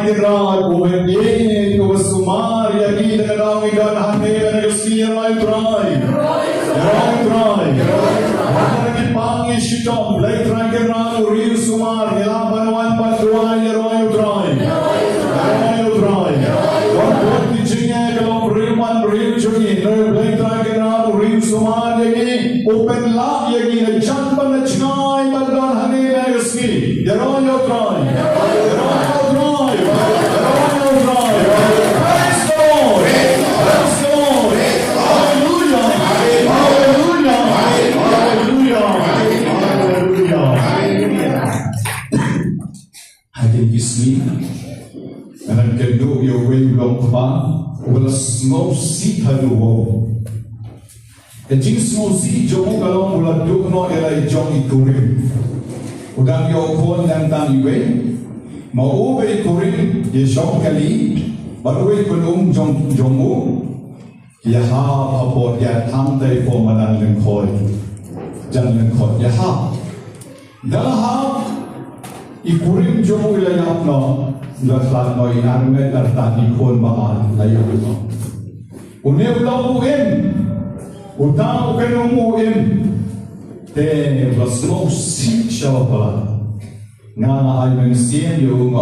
Gerat, over Ye, over Sumar, Yagi, the Gadawi, God, Hane, and the Ski, Roy Drive. Pangi Shitom, Blake Rangaran, Rio Sumar, Nilaban, one Patuan, Roy Drive. God, the Jingle, Riman, Rio Juni, Blake Rangaran, Rio Sumar, Yagi, open love, Yagi, a jump on the Chai, but don't Hane, and the Ski, the Royal Drive. And I can do your way long far, will a small seat haduh. The jing small seat, Jong along will a do no ela Johnny Kurim. Udang your phone and done away. Maube Kurim, ye shop Kali, but away Kulum Jomu. Yaha, about ya Tante for Madan Lenkoi. Jan Lenkoi, Yaha. Daha. Ikurim Jomu ilayap no. Latlat no inarmet artat ikon baan layo ito. Unew lau im, utang ukenumu im, te vlasmo sik shalapala. Nga ay mensiyen yung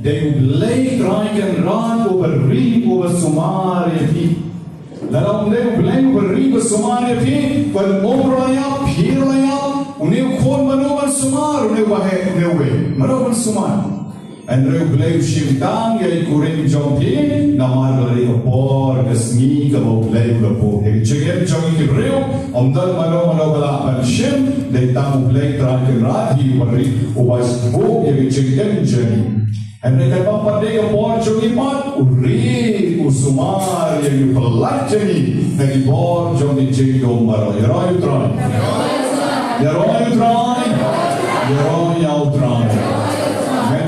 they blake raiken ran over ring over Somalia. Lalang they blake over ring over Somalia. When omraya, piraya, unew kon manuman Somar, unew wahe unewe, manuman Somar. And Reu Bleu Shimtang, Yay Kurim Jompi, Namarlari Opor, the Sneak of Bleu Lapo, Chicken Jogi Reu, Omdal Mano Manobala and Shim, they tam Blake Dragon Rati, who was Bo, Yay Chicken Jenny. And they can papa day a board Jogi Mat, Uri, Usumar, Yay Polite Jenny, they board Jogi Chico Maro, Yeroy Tron. Yeroy Tron, Yeroy Tron.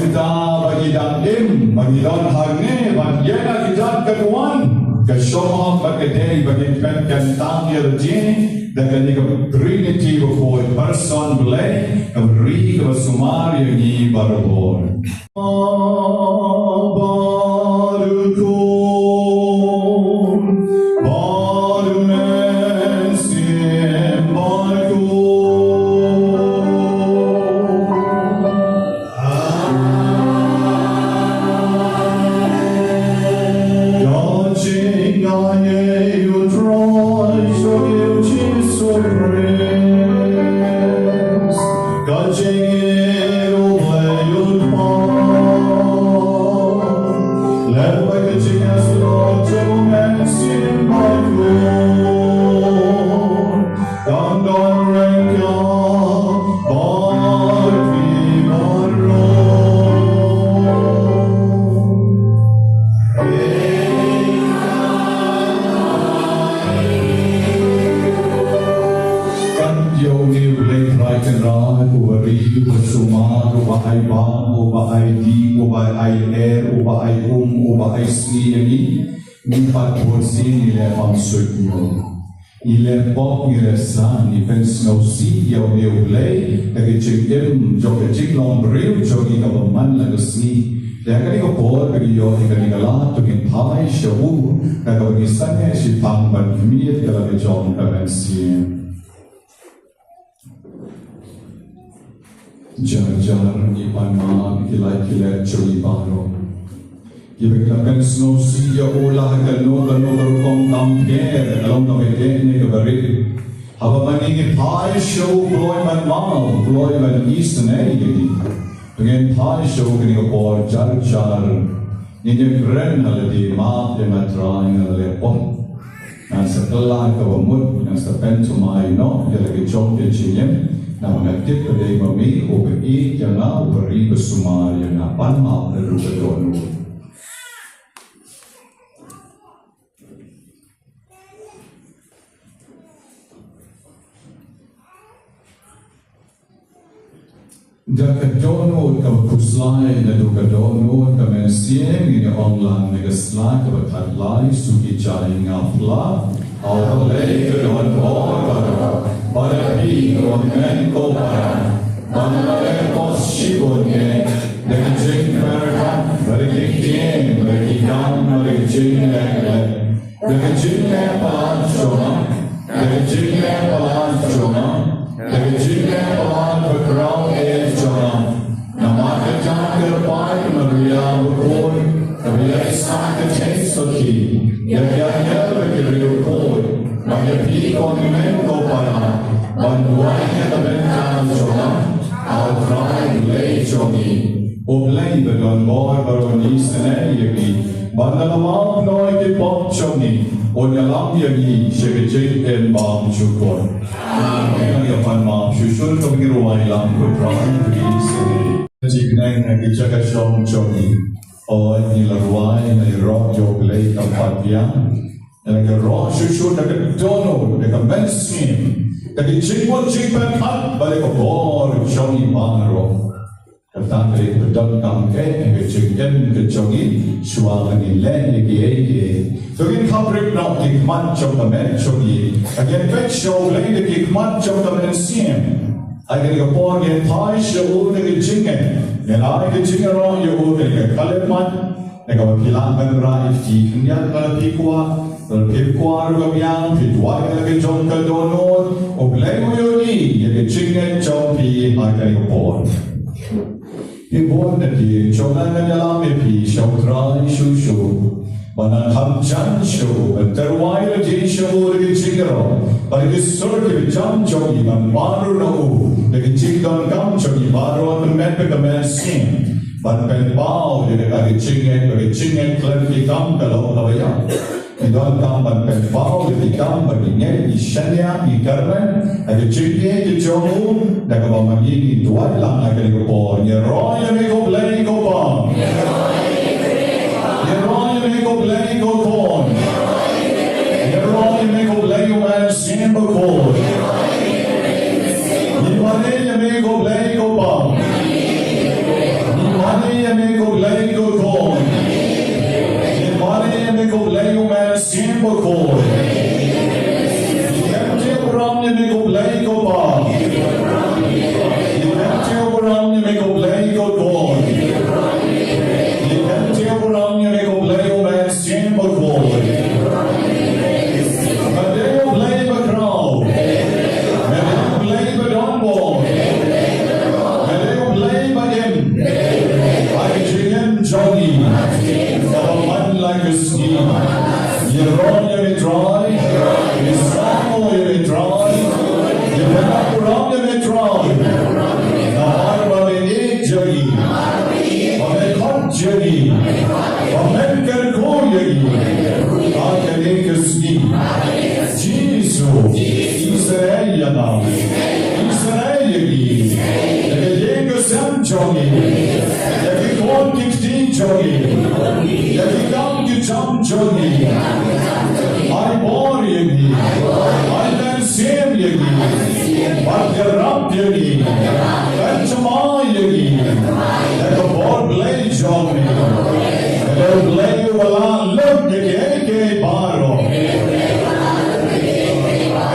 Kita bagi im, bagi don harne, bagi yana kita ketuan, kesomak bagi bagi pen tang yerjini, dengan ni Trinity before person belai, keberi kebesumar yang ni baru. Il est pas intéressant, il pense aussi, il y a eu play, que chicken, joke chicken ombril, joking of a man like a snake. They are getting a board, but you are getting a lot to get high, show, that of his son, she found but me, the John Cavency. Jar, Ipana, Kila, Joey Barrow. Ibiglakan snow siya ula hagano kong tampere along the medene kabari. Haba maningit high show ploy man mal ploy man eastern area. Again high show kini ko jar. Ini keren haladi maaf yang matrai ngalepon. Yang setelah kawamut yang sepentumai no yang lagi jom dia ciem. Nama ngatip kedai mami obi yang ngau beri besumar yang ngapan maaf lalu kedonu. Jika dono kuslai na duka dono kamensieng ini online negasla kebatalai suki cai ngafla awalai kedon orang pada pi orang kau pada mana pos sibonye dengan jengker Merikik, merikikam, merikik, merikik palan cuma, merikik palan cuma, merikik palan berkerau cuma. Nama kejam terpai Maria berkoi, Maria isak kecil soki, ya berkiriu koi, Maria pi konmen kopana, banduanya tebenkan cuma, outrai lei jogi. Oblei bedon boy baroni senai yagi, bandalamam noi ke pop jogi, onyalam yagi shekejek en bam chukon. Amen. Ya panma shushul kamiruai lam kutrai bisi. Jignai na kichaka shom jogi, o ni laruai na rock joglei kampatian, na ke rock shushul na ke dono na ke mensim, na ke jingwon jingpan pat balik obor jogi panro. Kata dari pedang kamke, kecilkan kecongi, suara ni lain lagi. So in kabrik nak hikmat jom tamen congi, agen pek show lain lagi hikmat jom tamen sim. Agen kapor yang thai show lagi jingen, yang lagi jingen orang yang lagi kalemat, lagi wakilan berai di kenyal kalau pikwa, kalau pikwa juga yang pikwa lagi jom kedonon, oblei moyoni, yang jingen jom pi agen kapor. Ibu nanti jangan menyalam api syaurai susu, mana hamjan su, terwai lagi su lagi cikro, bagi surga jam jogi man baru nau, lagi cikdon kam jogi baru temen pekemen sim, ban pen bau lagi cingen kelari kam kalau lawaya. Idol kam ban pen bau lagi kam bagi nyai isyanya ikarman, lagi ciknya kejomu, dah kau magi dua lang lagi kau nyeroy yang kau beli kau bang, nyeroy yang kau beli kau kon, nyeroy yang kau beli kau masin berkon, nimane yang kau beli kau bang, nimane yang kau beli kau kon, nimane yang kau beli kau masin berkon, yang orang yang kau beli kau bang. Orang yang mereka beli kau kon, yang orang yang mereka beli kau masin berkon, mereka beli berkerau, mereka beli berdombor, mereka beli bagem, bagem jogi, kawan lagi ski, yeron yang metrai, isamo yang metrai, yeron orang yang metrai. Jogi, hमें खुद jogi, हमें कर को jogi, आखिरी किसकी, जीसु, इस्राएल नाम, इस्राएल jogi, ये कसम jogi, ये कौन कितनी jogi, ये काम की जम jogi, आई बोर jogi, आई कर सेम jogi, बात रब jogi, कंचमा jogi. Like a board blade job, a blade wala look ke baro.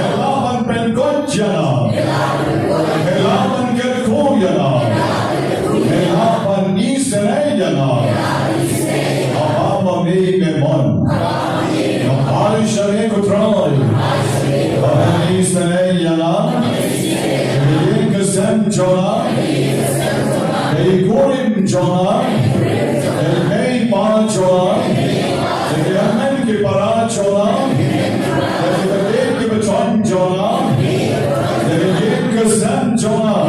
Elaban penkojana, elaban kerkojana, elaban Israelana. Abba me memon, abba share kutray, abba Israelana, ye kasem jona. Gorim Jonah, May Para Jonah, the Yaman Kipara Jonah, the Lake Kibaton Jonah, the Lake Kazan Jonah,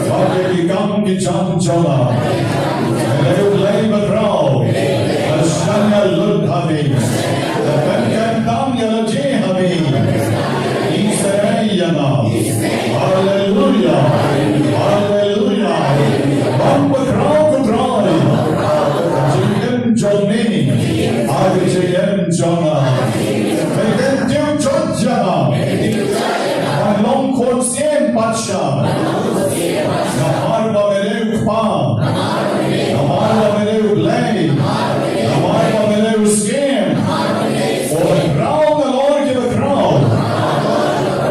the Gam Kicham Jonah, and the Lake Badraw, the Shanya Lud Habi, the Benkan Dam Yalaji Habi, Israel, Hallelujah, Hallelujah. Bamba krau kutrai, jingen joni, adi jingen jona, megen tiu jodjana, along kon siem pacha, namarba mereu pa, namarba mereu blei, namarba mereu siem, over krau the Lord give a krau,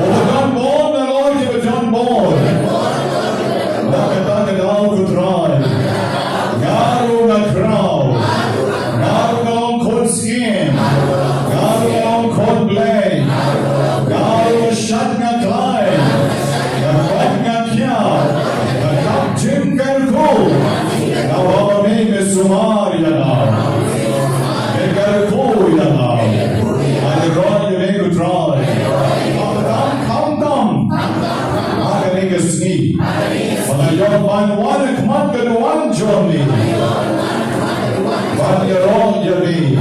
over done born the Lord give a done born. Garu na kra Pangayong banwan kemat keduan Johnny. Banyarong Yabi.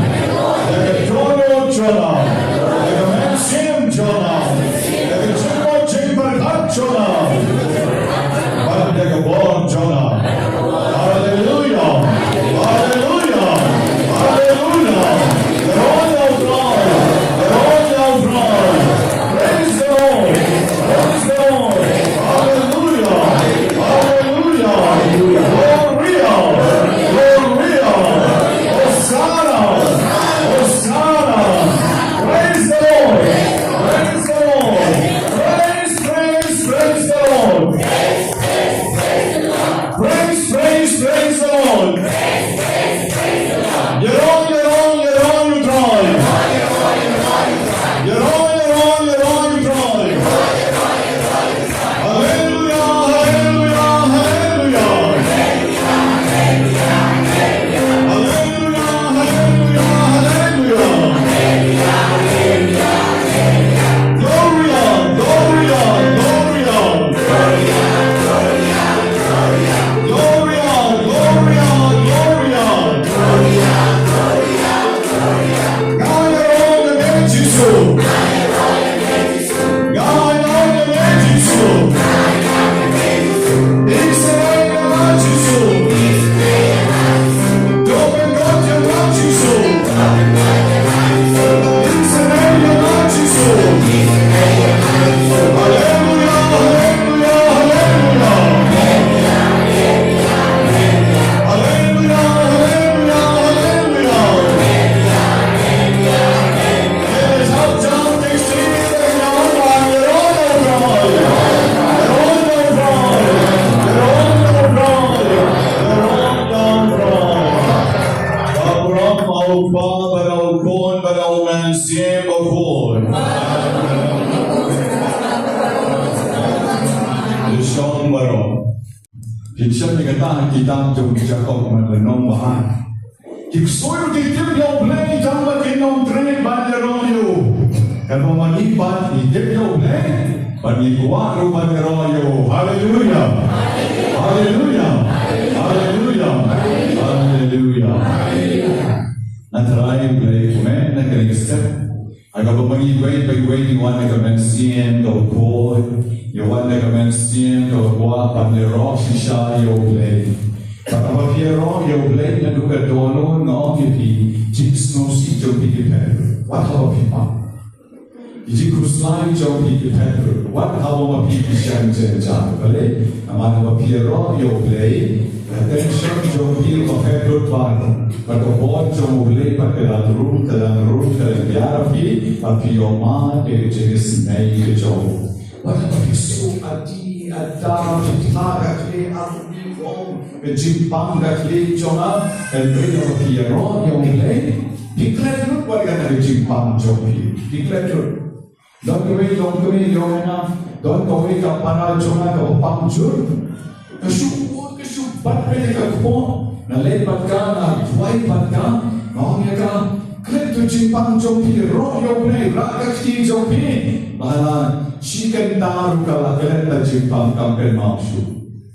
Daga Jono Jona. Daga Maxim Jona. Daga Jimbo Jimberhat Jona. Daga Bon Jona. Hallelujah. Hallelujah. Hallelujah. They're all out loud. They're all out loud. Praise the Lord. Praise the Lord. Hallelujah. Hallelujah. Gloria. Gloria. Hosanna. Hosanna. Praise the Lord. Praise the Lord. Praise, praise, praise the Lord. Praise, praise, praise the Lord. You're on, you're on, you're on, you drive. You're on, you're on, you're on, you drive. Hallelujah, hallelujah, hallelujah. Hallelujah, hallelujah, hallelujah. Gloria, Gloria, Gloria. Gloria, Gloria, Gloria. Gayon ng Jesus. Gayon ng Jesus. Israel ng Jesus. Dopen God ng Jesus. Israel ng Jesus. Hallelujah, hallelujah, hallelujah. Hallelujah, hallelujah, hallelujah. Yes, how down they see it, they're all right, they're all right. They're all right. They're all right. Abraham, our father, our God, but our man, same of God. Lishon Baro. Kitchen kita kitab jom Jacob menong bahan. Kiksoyo titip yung play tamba kinong train banderoyo. Kalau manipat titip yung play panikuwa ro banderoyo. Hallelujah. Hallelujah. Hallelujah. Hallelujah. Natry play kumen nagregistr. Agak pemanggiwai pagwai wan nagamensian do boy. Yawan nagamensian do boy pandero shisha yo play. Kapag piero yo play na duga dono no kipi jisno si jo piper. What how pipa? Iji kuslai jo piper. What how ma pipi shan jenja. Bale amana piero yo play. Attention jo pipa piper pan. Pero bon jo play pakela room kala biara pi apio ma de jenis nei jo. What about so adi ada titara kle api om jimpang kle jona and bring piero yo play. Declare look what gonna jimpang jo pi. Declare don't go away yo na don't go away kapana jona ko pamjur. Kashu bat pele ka ko na lepat ka na tuwai pat ka maongya ka kle to jimpang jo pi ro yo play ra ka ki jo pi. Mahala chicken daru kala kelenta jimpang kampen maushu.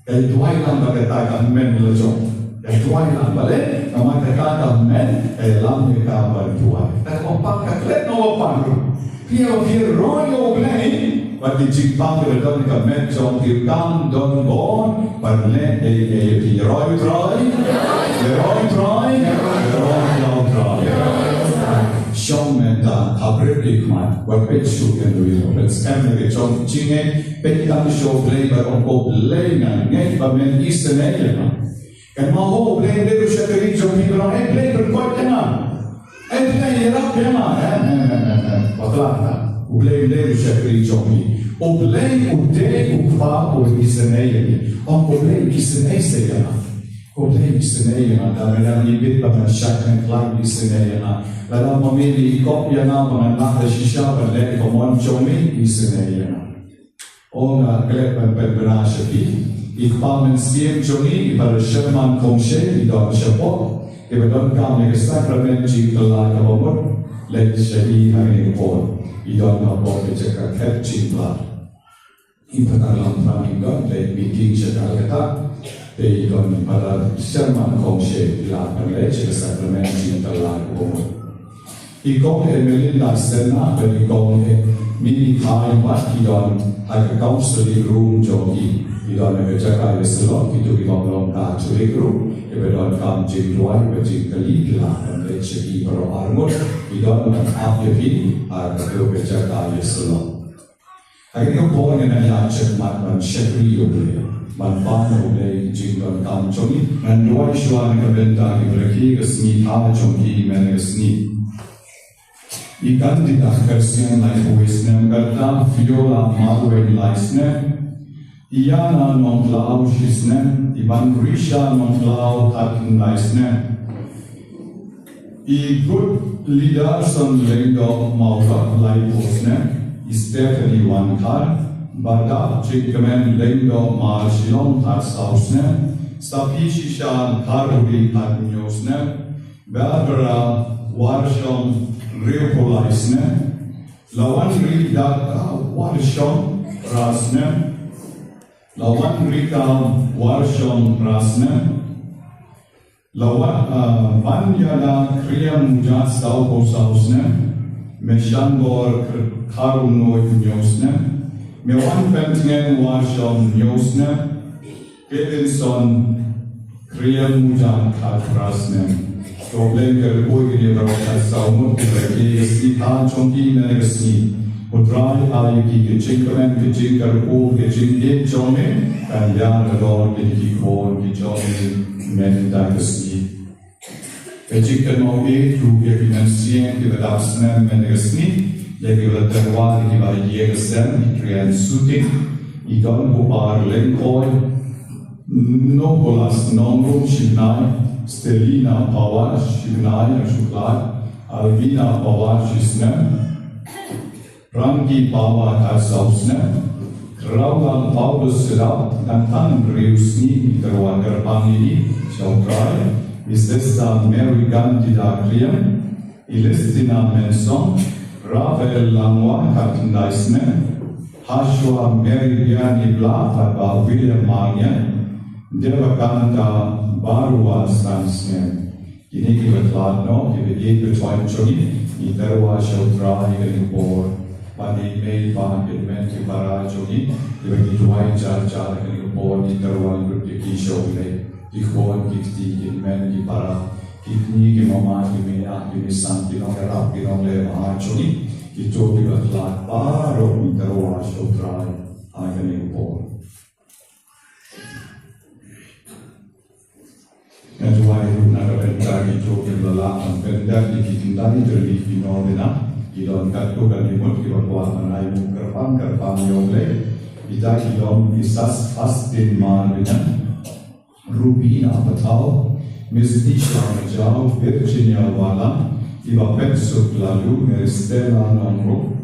Kaya tuwai lang bagata men lejo. Kaya tuwai lang bale nama kata men lam ni ka tuwai. Kaya opang ka klet no opang. Pia royo play. Pati jimpang kelenta ka men jong kirkam don bon parle pi royo try. Royo try. Royo try. Shong menta habre ikman wa pechu kan do yo let's come the chong chinge petam show play ba onko play na ngai ba men isne na kan ma ho play de shateri jo mi bra play per ko na play ra pema patla play shateri jo mi o play u de u fa o isne onko play isne se na o play isne na da mera ni bit ba shak and flag isne na dalam memilih kopia nama nak shisha berlek komon chomi isne na. Ona klepan berberasati. Ikpamen siem chomi ipar sherman kongshe idon shapok. Ibadon kami sakrament jitla kamor let shadi hari pon idon kapok jeka ket jitla. Impatalang Pramingdon, le meeting Jakarta, they don't para Sherman Kongshe, La Perleche, the Sacrament in the Lago. He got a Melinda Sena, but he got a mini time, but he don't have a counseling room, Jogi. He don't have a Jaka Salon, he took it on long time to a group. If we don't come Jim Dwight, but Jim Kalila, and let's check Ibro Armor, he don't have a pin, or the Jaka Salon. I can go born in a large man, Shepri Uble, man Pano Uble, Jingon Kam Jogi, and Dwight Shuan Kabenta, Ibrakigas, Ni Ha Jogi, Menegas Ni. Ikan tidak kersian lai huisnem berta viola marwen laisnem iana non lau shisnem iban risha non lau tatin laisnem I good leaders on lendo mauka lai hosnem is definitely one car bada chikamen lendo mar shilong tar sausnem stapishishan karuri tatin Barbara Warshon Reopolaisne, Lawan Rida Warshon Rasne, Lawan Rika Warshon Rasne, Lawan Vanyana Kriam Mujas Sauko Sausne, Meshangor Karuno Nyosne, Mewan Pentingen Warshon Nyosne, Kevinson Kriam Mujan Katrasne. Problemer Boygri Rokas Saumut Kis Itan Chonki Menegasni Udrai Ayuki Chinkaman Kichinkar O Kichin Jome and Yan Lord Kikon Kijomi Mendagasni. Echikan Mogi through Gavinansien Kivadasman Menegasni, Legilatarwa Kiva Yegasen, Trian Suti, Idon Popar Lenkoi, Nokolas Nongum Shibnai. Stelina Power, Shivnai Shukla, Alvina Power Shisnem, Rangi Power Kasausnem, Kraulan Paulus Sirat, Dantan Reusni, Terwagar Pangili, Chautrai, Isesta Mary Gandida Kriam, Ilistina Menson, Ravel Langwa Katindaisnem, Hashua Mary Biani Bla, Aba William Magnan, Devakanta Barua Stansmen, Kini Kivatladno, Kivit Betwine Jogi, Iterwa Shautra, Iganipor, Padi May Park, Edmenti Para Jogi, Kivit Dwight Jar Jar, Iganipor, Iterwa Gupti Showle, Kikon, Kikti, Kidmen, Para, Kitni, Kimoma, Kimea, Kimisan, Kinong, Kinong, Jogi, Kito Kivatlad, Paro, Iterwa Shautra, Iganipor. And why would not have been target joking the lap and bender the kicking down the leaf in Nobena, you don't cut to the limit, you want an eye move Karpang, your leg, Idakilom is as fast in Marvina, Rubina Patal, Miss Tisha Majau, Virginia Walla, Iva Petsuk Lalu, Meristella Nonro,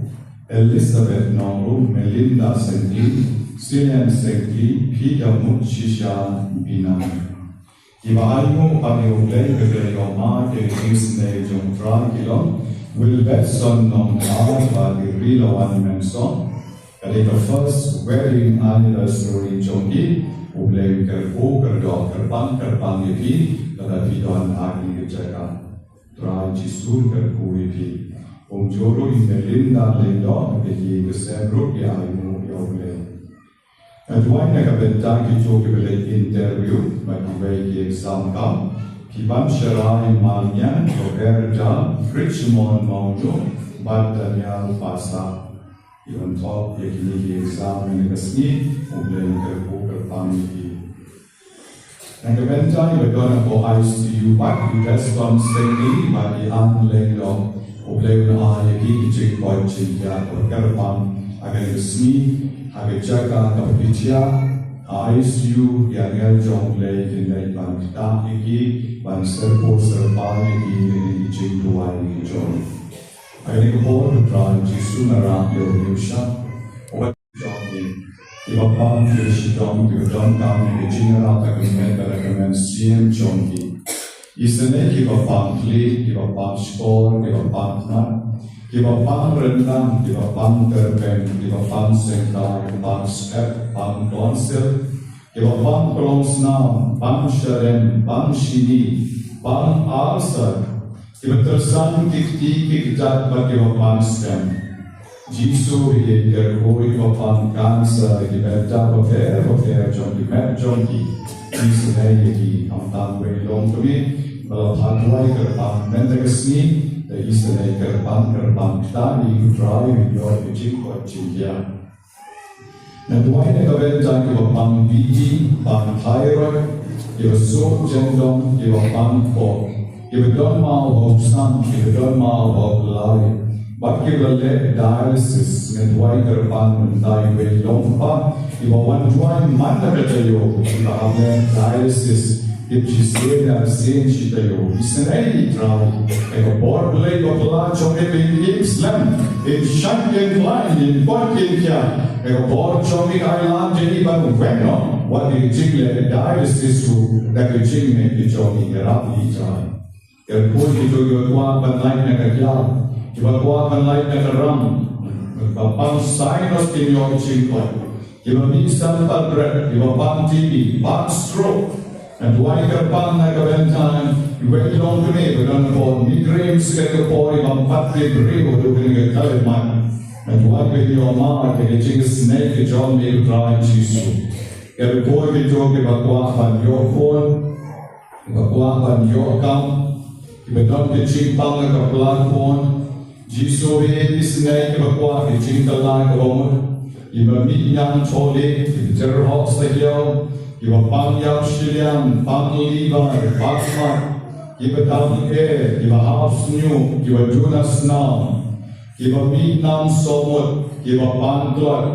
Elizabeth Nonro, Melinda Sengli, Silian Sengli, Peter Muchisha Bina. Ivaimo Paniuble, Gregoma, Kisne, Jontra, Kilon, will Betson non by the real one menson. At the first wedding anniversary, Jongi, Uble Kerpo, Kerpan, Kerpanipi, that I don't argue Jaka. Try Jisur Kerpuipi. Joro in Melinda Lendo, the Yegosebro, Yaimo Yoble. And why never been done to interview, but the exam come, Piban Sharai Malyan, Roberta, Richmond Mondo, but Daniel Pasa. Even top, the exam in the Gasni, Ublanker Poker Family. And the time we're gonna go ice to you back, you just don't stay in by the unlaid of Ublan Ayaki, Jig Boy Chilya, or Karapan, again the Sni. Agajaka Kapitia, ISU, Yangel Jong Lake in the Banki, Banserpo Serpani, in Jing Duai John. I think all the time, Jisuna Ramyo Nusha, or Johnny, if a palm fish dom, you don't come in the general agreement that recommends CM Johnny. Is the name of a palm plate, give a palm score, give a palm nut. Kiba pang rendang, kiba pang terpen, kiba pang sengkai, pang skep, pang tonsel, kiba pang promsnam, pang sharen, pang shini, pang alsar, kiba tersan kikti kikjat ba kiba pang stem. Jisu ye kerkoi kiba pang cancer, kiba da bafer jong kiba jong ki. Jisu ye ki am tang wei long kami, bala phatwai kerpang mentegesni. The Eastern Kerbang Tani who drive in your Jim or Jimia. And why never went down to a pang BG, pang thyroid, you were so gentle, you were pang pork, you were done mal of sun, you were done mal of lie. But you were let dialysis, and why Kerbang and die with long pang, you were one drawing mandatory dialysis. If she said that saying she tayo, Israeli try, a board blade of large of every Islam, in Shankin line, in Portia, a board chopping island, Jennifer Venom, what the jingle dialysis to that the jingle make the jogging a rapidly try. A put it to your guapan light and a yard, you are guapan light and a rum, a pump sign of in your jingle, you will need some bread, you will pump TV, pump stroke. And why Kerbang na Valentine, you wait long to me, but on the board, migraines get a boy on Patrick Rivo doing a colored man. And why with your mark, and a snake, a John May dry Jisu. Get a boy with talking about Guapan your phone, about Guapan your account, you but not the cheap bang like a blood phone. Jisu be snake, about Guapan, the like a woman. You will meet young Choli, the terror hops the hill. Kiba pang yap shiliang, pang liba, pakma, kiba dam e, kiba half new, kiba junas nam, kiba meat nam somot, kiba pan glot,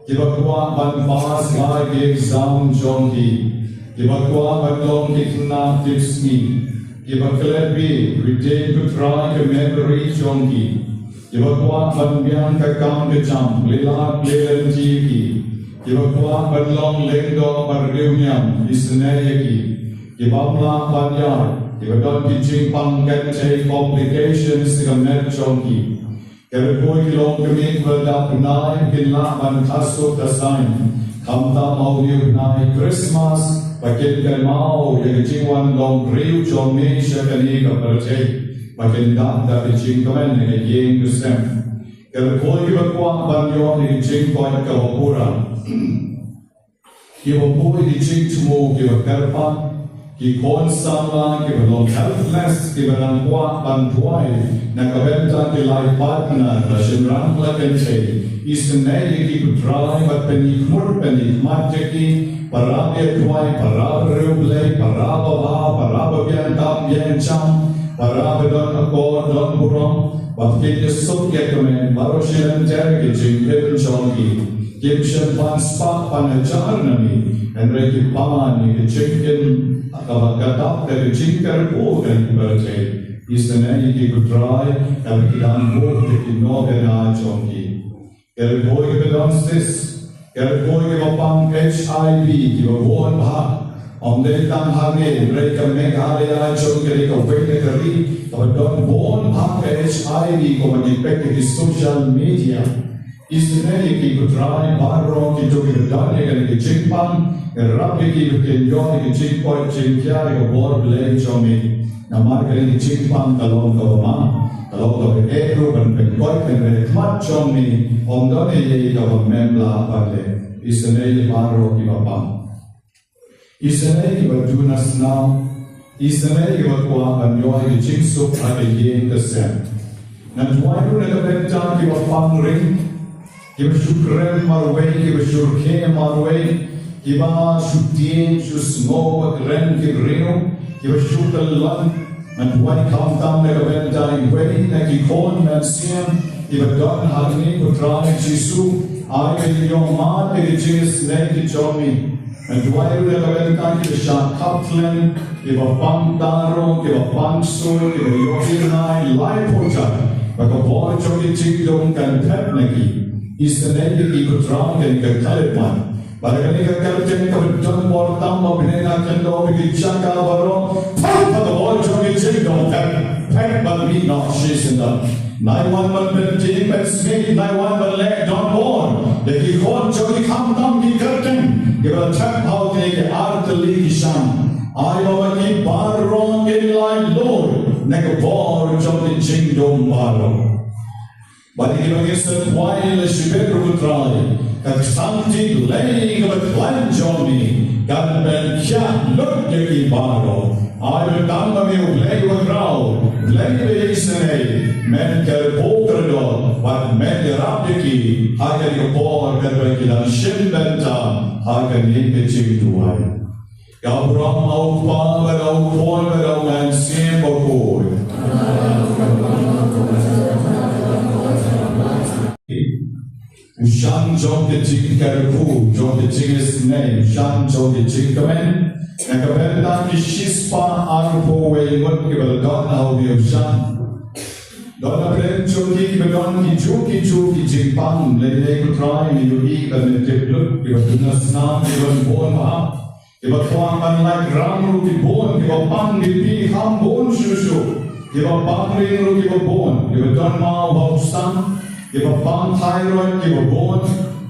kiba kwa pan pas my exam jongi, kiba kwa pan long kitna tips me, kiba klebi, retain to try a memory jongi, kiba kwa pan biang kakang de jam, lila lelan jiki. Kiba kwa badlong lengdo barriunyam isnayaki kiba mla panyar kiba don teaching pang kente complications tiga merchonki kiba koi kilong kemit berdak nai kinla ban kaso design kamta mau niu nai Christmas bakin kan mau yang jingwan long riu jomi syakani ka bercai bakin dak da teaching kamen ne yeng kusem kiba koi kiba kwa banyo ni jing koi ka opura Kiba boy di ching tumo kiba kerpa, ki kon samla kiba long helpless kiba nang kwa bantuai na kabenta ki lai partner na shimrang la kente isnei ki kutrai bat penik mur penik mateki parabe tuai parabe ruble parabe va parabe bian tam bian cham parabe don akor don burong bat ki sok yekmen baroshilan ter ki ching pen chongi Gibson pan spark pan a jar nami, and Ricky Pan, the chicken, Kavakatap, the chicken, pork and birthday. Is the name he could try, and he done both the Nobena Banyngkong. Get a boy with this, get a boy with a pump HIV, give a warm heart. On the time, Hane, break a make Halia, John, get a way at the read, but don't born pump HIV, come and infect his social media. Isn't ki kutrai barro ki to ki dane ki chingpang rapi ki ki yon ki chingpoi chingkya ki bor blame chomi namar ki chingpang kalong ko ma kalong ko ekro ban pe koi ken re mat chomi omdone ye ka memla pale isn't barro ki bapam isn't ki bajunas now isn't ki bakwa anyo ki chingsuk ade ye ka sem nan tuai ru na ka benta ki bapam ring Kiba shukren marway, kiba shurke marway, kiba shutien, shusmo, ren kibrino, kiba shukalan, and when come down like a bending way, like he called Mercian, kiba don hagni, kutrani Jisu, I will your man, the Jesus, naked Johnny, and why will the bending the shark cutlan, kiba pang daro, kiba pang sur, kiba yokinai, life but a boy jockey chick don't can tap naki. Is the name he could drown and get colored one. But I can get a done more down of Nena can go with the Chaka Baro. The boy jockey chick don't have pack kan mi nok shi da nai wan man ben ting ben smith nai wan ben le don born de ki khon jo ki kham tam ki karten ke ba thak how de ke art li sham ai ba ki bar wrong in line lord ne ko bor jo de ching dom baro but he was a while she better try that something laying of a plan johnny got ben kya look ki baro I will come to you, play with crowd, play with Israel, men can poker dog, but men the rapiki, how can you pour the shimbenta, how can you get you to wine? Gabram out power, out forward, out and same or good. Shan John the Chicken Caribou, John the Chicken's name, Shan John the Chicken. Nakabenta ki shispa arpo we ngot ki balgon au biushan. Dona prem chuki balgon ki chuki jingpang le ko try ni yu ba ne teplut ki ba snam ki ba bon ma ki ba twang ban like ram ki bon ki ba pang ki pi ham bon shushu ki ba pang ring ki ba bon ki ba don ma ba stan ki ba pang thyroid ki ba bon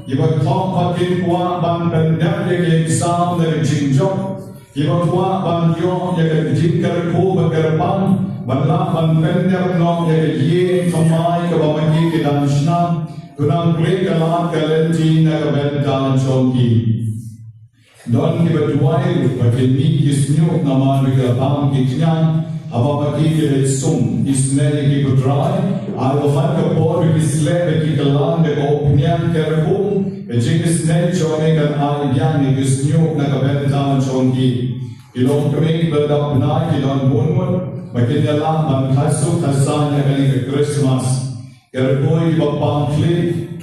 ki ba thong pa kin kwa ban ben dap ki exam le jingjok Iba tua ban yo ya jingkar ko bagarpan banla ban bender no ya ye thamai ka bamaki ke danshna kunang kle kala kalenti na ka bendan chonki don ki batuai bakeni kisnyo naman ka bam ki kyan abamaki ke sum isne ki butrai alo fan ka por ki slebe ki kalan de opinion kerkum Jingis ne chone kan ai yang is new na kabel down chongi ilong kami berdak na ilong bunmun makin yala man khasu khasan ya kali Christmas kerkoi bapang kli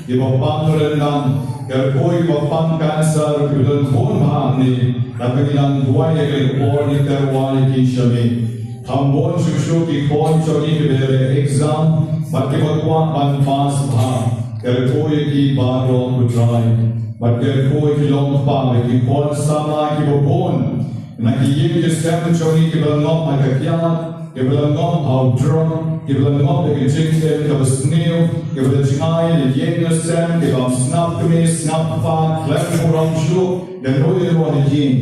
di bapang rendang kerkoi bapang cancer ilong bon hamni nakilang dua ya kali or ni terwali ki shami thambon shushu ki kon choni bere exam bakwa ban pass bha kerkoi ki baro utrai but kerkoi ki long pa ki kon sama ki bon na ki yim ki sem choni ki belong ma ka kya ki belong how drum ki belong ki jingse ki besneu ki belong ni yeng sem ki bam snap me snap pa klep puram shu den roi ro ni yin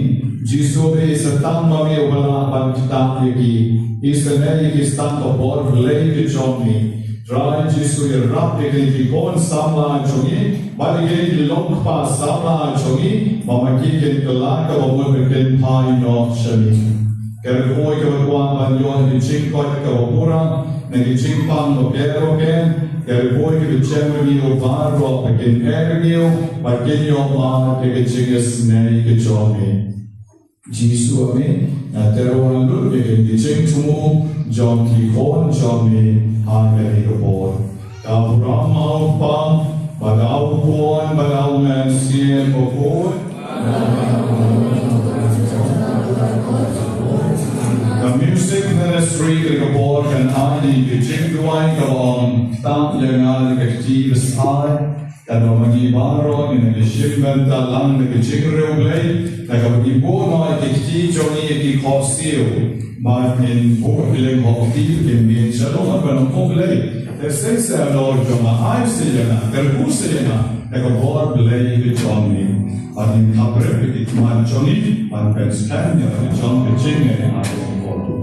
jisu be satam ma me wala ban ta ki isne ki stand to bor lei ki choni Try Jisu ya rap ki kon samla chongi bali ki long pa samla chongi mama ki ken kala ka mo ken pai no shami ker koi ka kwa ban yo ni ching ko ka pura ne ki ching pang no kero ken ker koi ki chem ni o var ro ken ergio ba ken yo ma ke chinges ne ki chongi Jisu ame na tero na lu ke ki ching tumu John ki kon chongi Hanggang ikapor. Kau ramau pang, bagau puan, bagau mensian pokor. The music ministry ikapor kan ani kejingduai kawang tak yang aktivis ai. Kalau magi baro ni nagishipment talang nagijingreulay, nagagibo na ikikti joni ikikosio. Martin Borgling of Deep in the Shalom and Poglay. The sense of Lord Joma, I say, Kerkusena, like a board blade with Johnny, but in Cabre, it might Johnny, and Pennsylvania, and John Virginia, and I don't want to.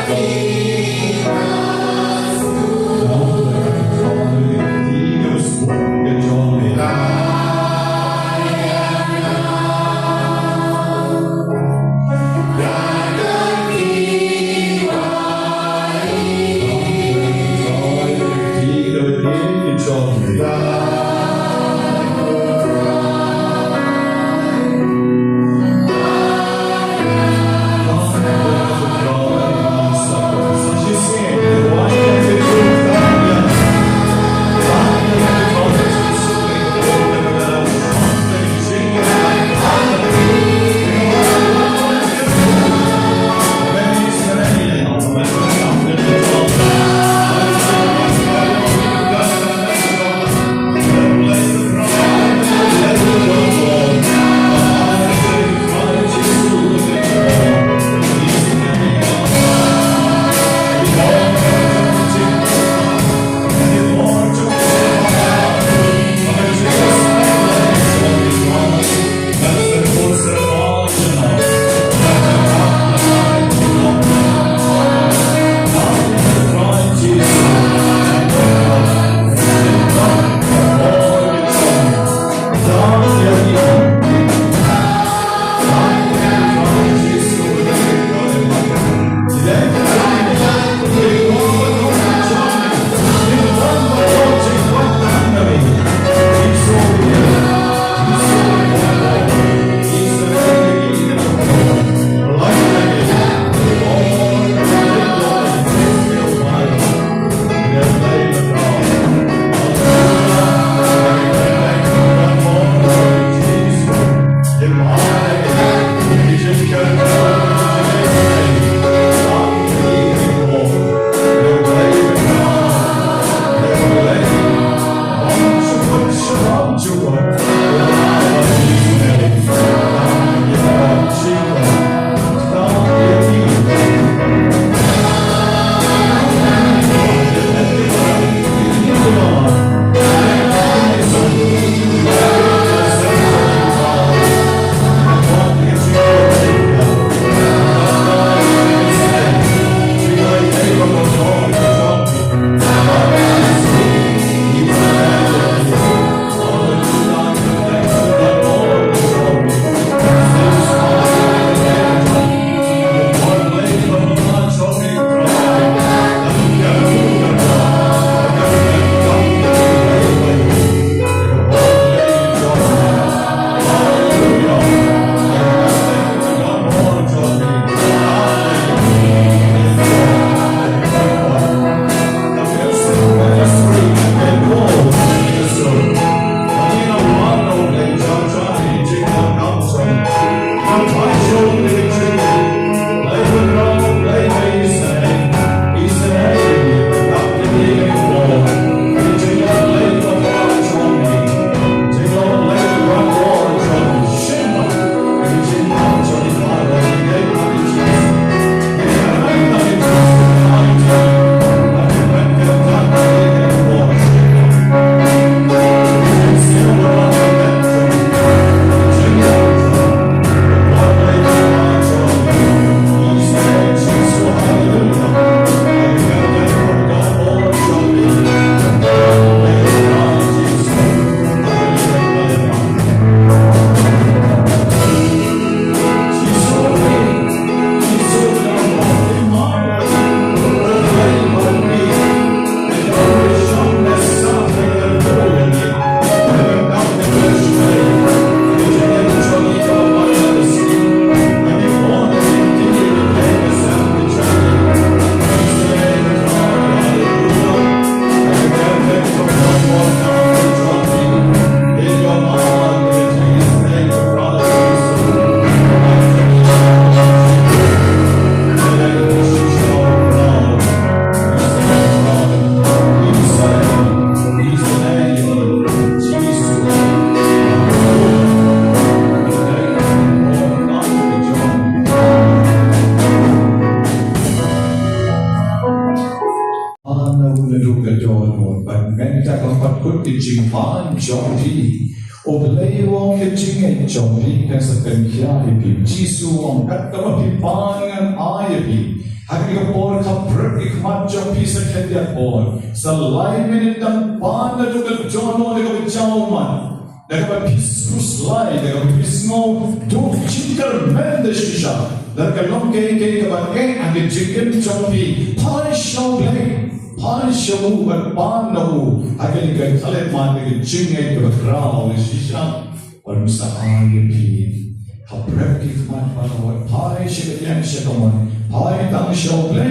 Be ban jong pi oblei wong ke ching e jong pi kan sa pen kya pi jisu wong kat ka pi ban ngan ai pi hagi ka por ka prek ik mat jong pi sa khedia por sa lai minute tam ban na tu ka jono de ka chau man de ka peaceful lai de ka peaceful tu chikar men de shisha da ka long ke ka ba ke age chicken jong pi pai shau lai pai shau ba ban no age ka khale man de ching e ka krao shisha और मिसाल भी खबर की खबर पर और भाई शिकलियां शिकमन भाई तंग शोले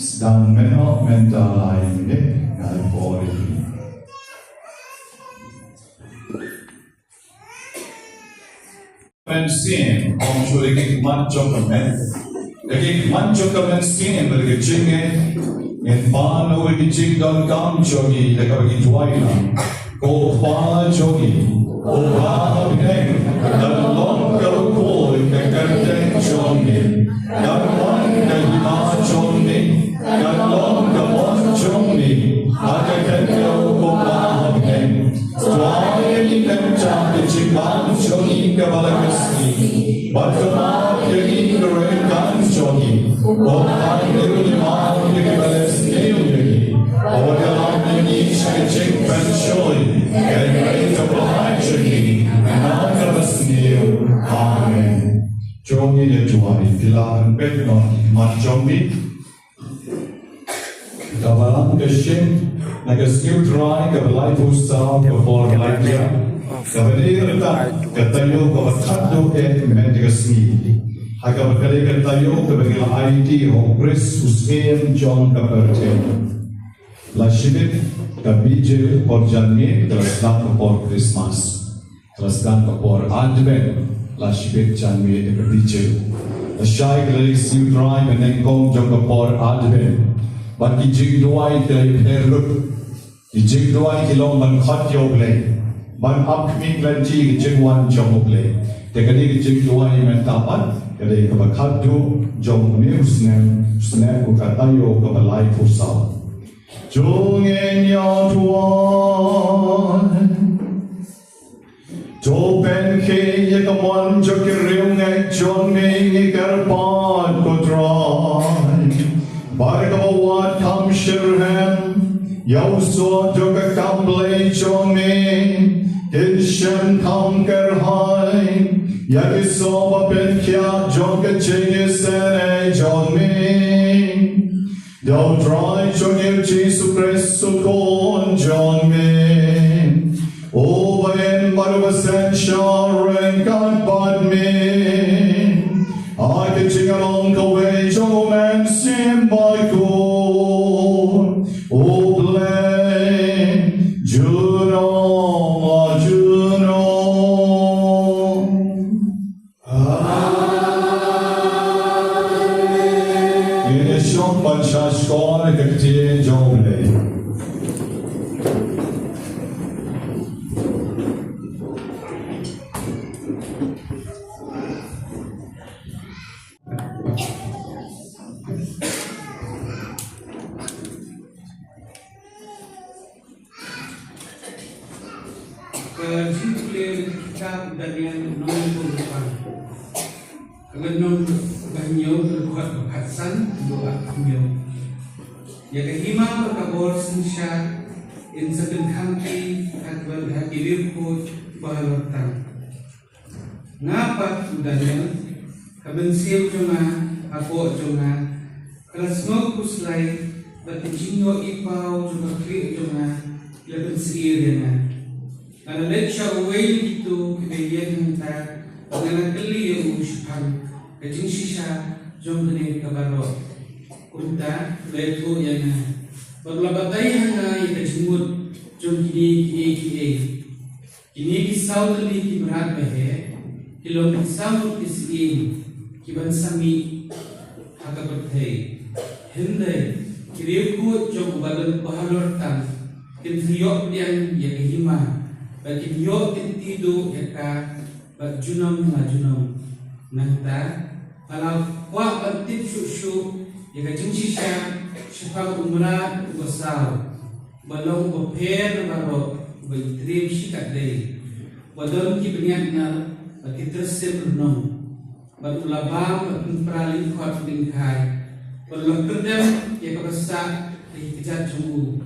स्टान में ना मेंटालाई में यार बोली pensin om churi ki mancho kamen lagi mancho kamen sin berge jinge en pano ki jing don kam jogi lagi tuaila ko pa jogi o pa bine dalong ko ko ke karte jogi dan wan ke ma jogi dalong ko mon jogi aga ke ko pa bine tuai ni kan cha ke jing ban jogi ke balakasi batma ke ni kore kan jogi o pa ni ma ke balakasi और हम नीचे चिक पंचोई कहते तो बाहरी नाकर बसनियो आमेन जोंगी ने जुआरी पिलान पेटनों मान जोंगी kabalang keshin nagaskiu try kabalai pusau kabor lainnya kabalir ta katayo kabatado ke mendigasni hagabakale katayo kabagila ID o Chris Hussein John kabarte la shibit kabije por janmi terasdan por Christmas terasdan por Advent la shibit janmi de kabije la shai glari siu dry Banyngkong jong por Advent but ki jing duai ke perlu ki jing duai ki long man khat yo ble man up mi lan ji ki jing wan jong ble te kadi ki jing duai men tapat kadi ka khat du jong ni usne ko katayo ka balai pusau Jung en ya tuan Jo ben ke ye ka mon jo ki riung e jong ni karpan ko trai Bar ka wat kam shirhem Yau so jo ka kam ble jong ni Kin shen kam kar hai Ya ki so ba ben kya jo ka ching sen e jong ni Don't try to give Jesus Christ to go John me. Oh, by him, but of essential rain can't bud me. I can sing along the way, Joe man, sing by God. Oh, blame Juno, Juno. Bancha skåne kaktie jomle. Jumlah kitab dengan nombor depan. Kalau nombor banyak berbuat berkhasan doa banyak. Ya kehima berkabur sensyat insakan kaki atwal hakilir pun bahalatan. Ngapa udahnya kabensil cuma apa cuma kalau semua kuslai bertinjau ipau cuma klik cuma lebih seriusnya. Kalau lecture away itu kemudian kita dengan keli yang usapan kecing sisa jom kene kabaro kunta leto yang berlabatai hanga yang kecimut jom kini kisau keli kiberat behe kilom kisau kisim kiban sami haka berthei hindai kiriku jom badan bahalor tan kinthiyok yang kehima bagi yo tintido eka bajunam majunam nanta kalau wa batip shushu eka jinshisha shifang umrat ubasau balong baper baro Baitrim sikat day. Wadon ki benyak na bagi terse bernong. Batulabang batun khot bingkai. Balok kerdem ya kabasa di kejat jemu.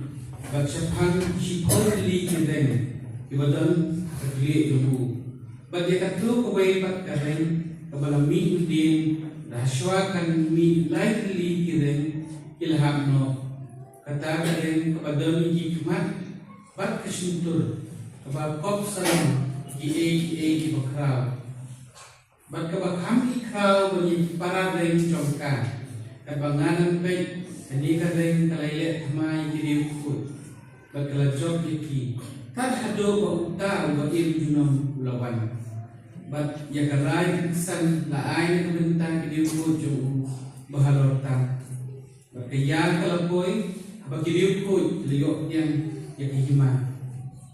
Bat syapang shipol li kedeng. Ibadon kekli jemu. Bat ya katu kawai bat kareng kabalam mi udin rahswa kan mi lai li kedeng ilham no. Kata kareng kabadon ki kemat bat kesuntur kabal kop salam ki bakrau. Bat kabakam ikrau bagi para daing jongka. Kabanganan baik ini kadang kalaile thamai kiri ukut. Bat kalajok iki. Tad haduh bauta bagi junam lawan. Bat ya karai kesan laai kebentang kiri ukut jong bahalorta. Bat kaya kalapoi bagi kiri ukut liok yang ya kehima.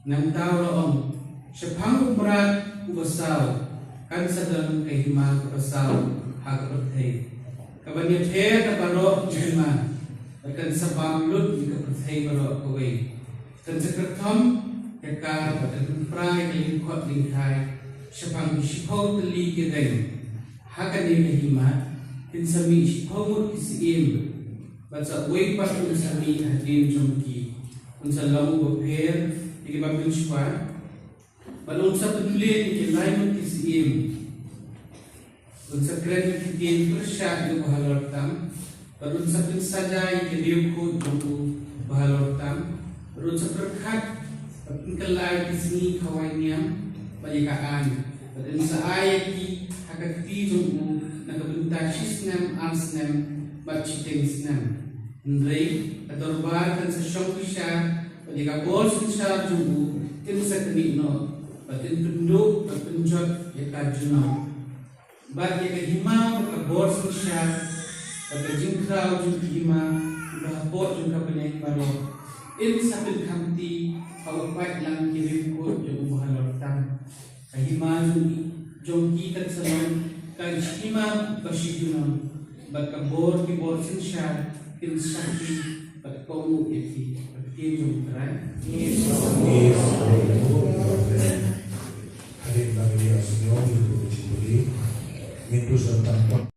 Nam tau laom. Sepang berat ubasau. Kan sedang kehima kebasau hak berthai. Kabanya thai kabaro jema. Kan sabam lut ni berthai baro kawai. Kan sekertom yaka badan prai kelin khot lingkai. Sepang shipau teli kedeng. Hakan ni kehima. Tin sami shipau mut kisim. Baca wei pas sami hadin jongki. Unsa lamu bapher ikibam shwa. Balon sa peduli ni lain kisim. Unsa kren kitin persya di bahalortam. Balon sa saja ikiliu ku jongku bahalortam. Balon sa perkat pengkelai kisni kawainya bayikaan. Balon sa ayati hakati jongku nakabentak sisnam arsnam baciteng snam. Ndrei adorbar kan sa syongkisya bayika bol sinsya jongku tinsa kenino. Batin tunduk berpenjot ya kajuna. Bat ya kehima berkabor sosial. Bagi jingkrau jung kehima berhabot jung kabenyai baru. Ini sambil kamti kau baik lang kirim kot jung bahalortam. Kehima jung kita selon kehima bersihunam. Bat kabor kibor sosial insakti bat kamu eti. Bagi jung terai. Hadir bagi Rasulullah itu dicuri mintu serta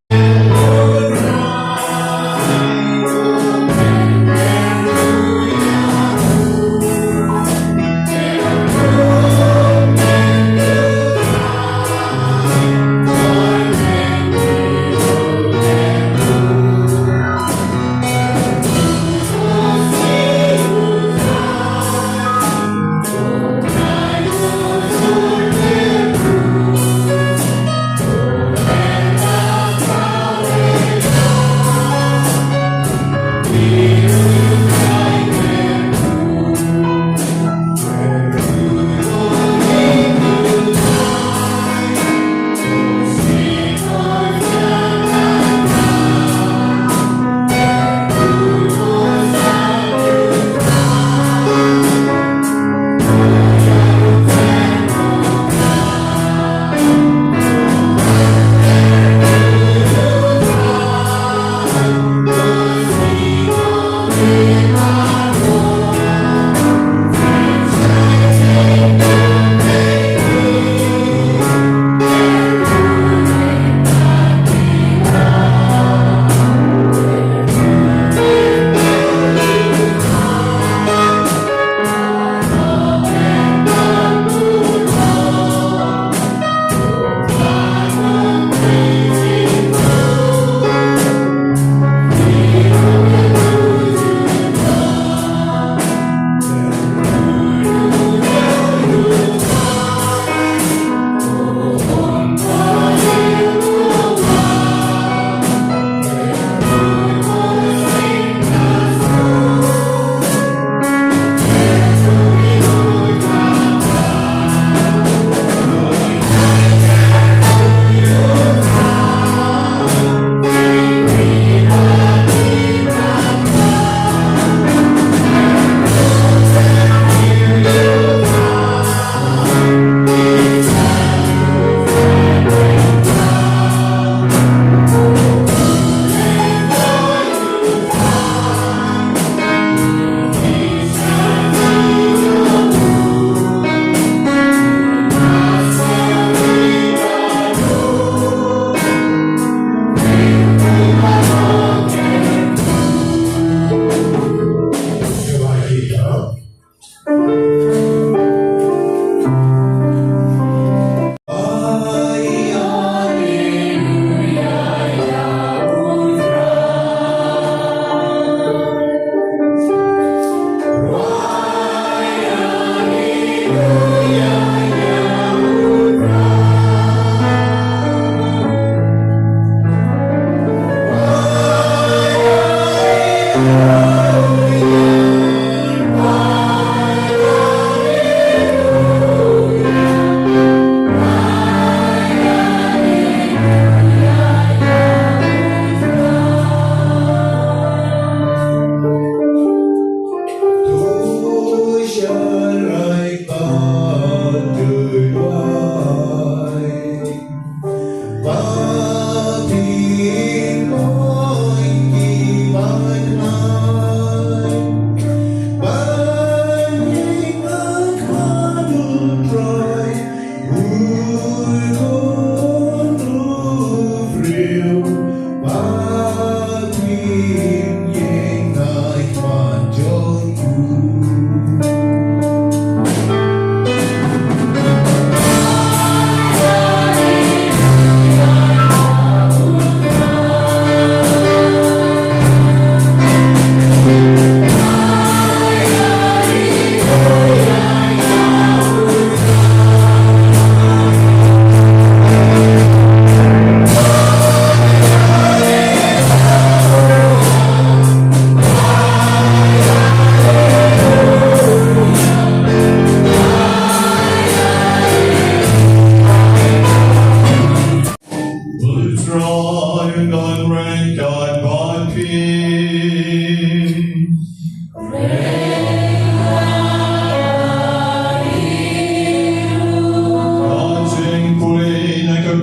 yên ngài mà cho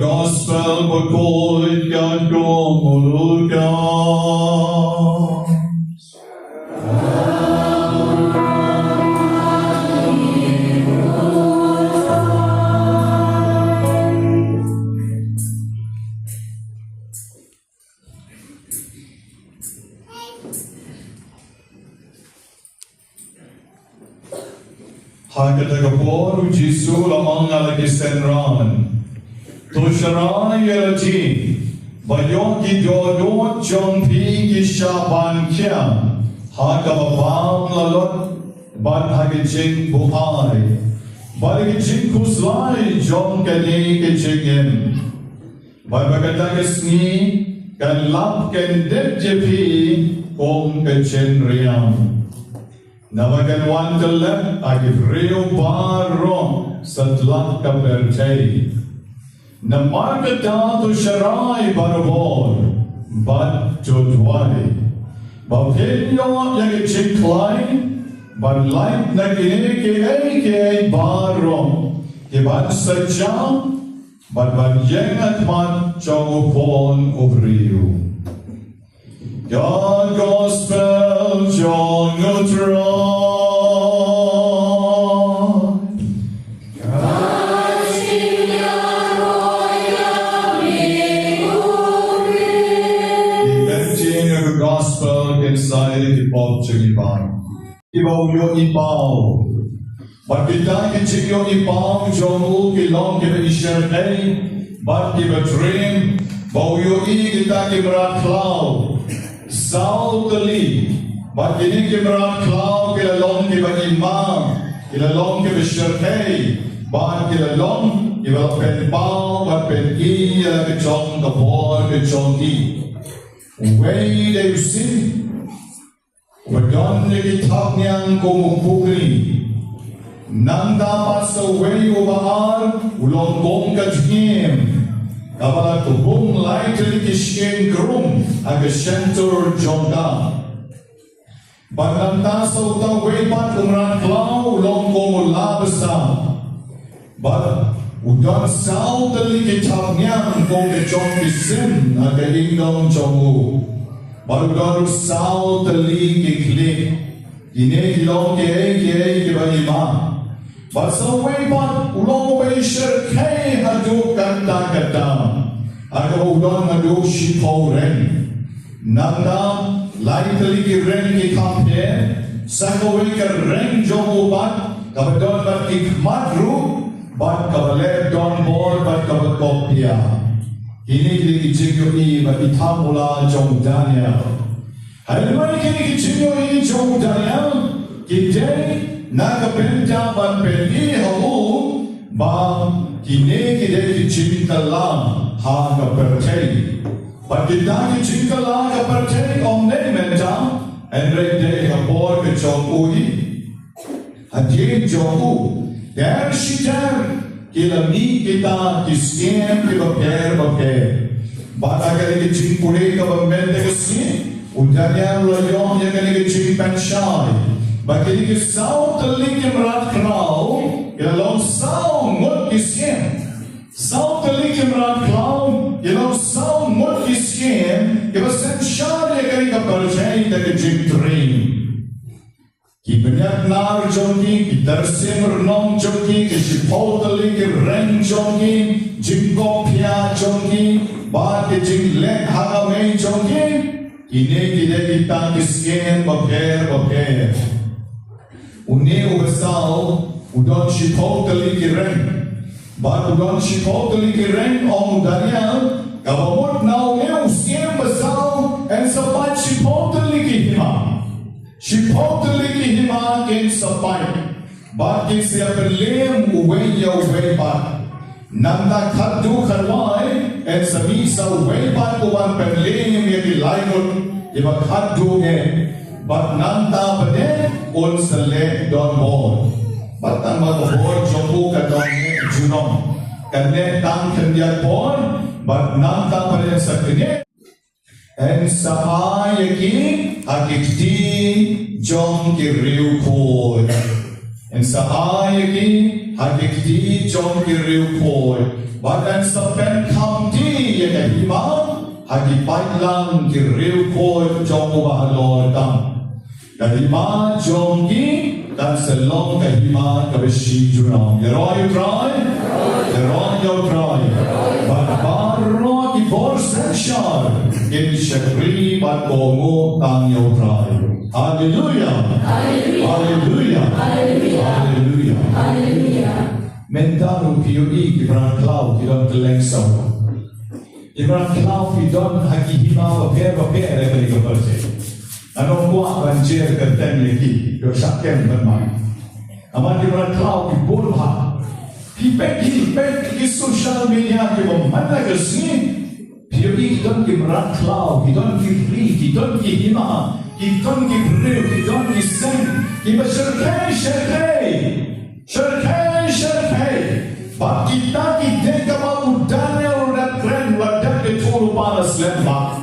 Mass Bakhuid Nobena Hakatagapor Jisu lamang alakisenran. Tusharan yelati. Bayong kidodot jong pi kishaban kiam. Hakababang lalot. Bat hagijing buhay. Barigijing kuslay jong kani kijingin. Barbagatagas ni kan lap kan depjepi om kachenriam. Navagan wandalat agivrio baro satlak kapertay. Namargata to sharai barabor but jodwai. Bapilyo yagichiklay but like naginike baro. Kiban sajam but yengat man chogopon ovrio. God gospel John Utron. Inventing a gospel inside the Bob Chiliban. Ibaw yo ibaw. But kita kichik yo ibaw jomu kilong kiba isherday. But kiba dream. Baw yo kita kiba cloud. Saudali, but kini kimran klau kilalong kiba imam, kilalong kiba shirkay, but kilalong kiba penpao, but peni kichong kapor kichong i. Way they see, wadan kitab niyang kumupugri, nang dapat sa way ubahar, ulong kong kajim. Kapag tubong likely kishkin krum ang center jonga. Pagkanta sa utang waypat umran klaw long kong labasa. But udan sao tali kitab niyang kong kechong kisim ang kaingong chongu. Barudan sao tali kiklik. Kinekilong kiay kiba ima. But sa waypat ulong ko shir kay haduh kanta. Ako udan haduh shiporen. Nanda likely ki ren ki kampe. Sakaway ka ren jomubat. Kabadon bat ikmadru. Bat kabaleb don bor bat kabakopya. Kini kijigyo i bat itamula jomudanya. Halimay kini kijigyo i jomudanya. Kidey nakapenta ban peni hamu ba kine kide kichintala ha kapertay but kita kichintala kapertay omne menta and rede kapor kichong ui hadye jogu der shitar kilami kita kisiem kibaper baper bata kali kichimpure kabamende kasi udanya loyong yakali kichimpanshai Bagi ke sao telik yang merat klau, kalau sao mut kisien, sao telik yang merat klau, kalau sao mut kisien, kalau sensyar yang kali kapercaya dari jintrim. Kibanyak nar jongi, kitarsim renong jongi, kisipau telik ren jongi, jingkopia jongi, bagi jinglek hagame jongi. Ini kita kisken baper. Uni ubasal udon shipok tali kireng. But udon shipok tali kireng om Daniel. Kawamot now usken basal and sapat shipok tali kihima. Shipok tali kihima ken sapat. But kin siya perlem uwe ba. Nanda haduh kharwai and samisa uwe ba kuwan perlem yaki laimut iba haduh but nanda bade on select don board. But ang mag-board jombo ka don junong. Kanya tang kanya board but nanda bade sa kanya. And sa ayaki akikti jom ki riu koy. And sa ayaki akikti jom ki riu koy. But and sa pen county yakahima Hagi lang ki riu koy jom ubahalor tam. Kahima jom ki dan selong kahima kabeshi junong. Yeroy try. But baro ki bor senshar in shakri but kongo tang yo try. Hallelujah. Mentaro pioi ki bran cloud ki don teleng saw. Ibrahim Klau Fidon Haki Hima Baper Ekali Kaparse. Anong kuha banjir kerten lagi Yosakem bermain. Amat Ibrahim Klau Kibolha. Hipek ki social media ki mana kesini. Pioi Kidon ki Ibrahim Klau Kidon ki Ri Kidon ki Hima Kidon ki Bril Kidon ki Sen Kiba Syerkai Bak kita dekama udane para slemba.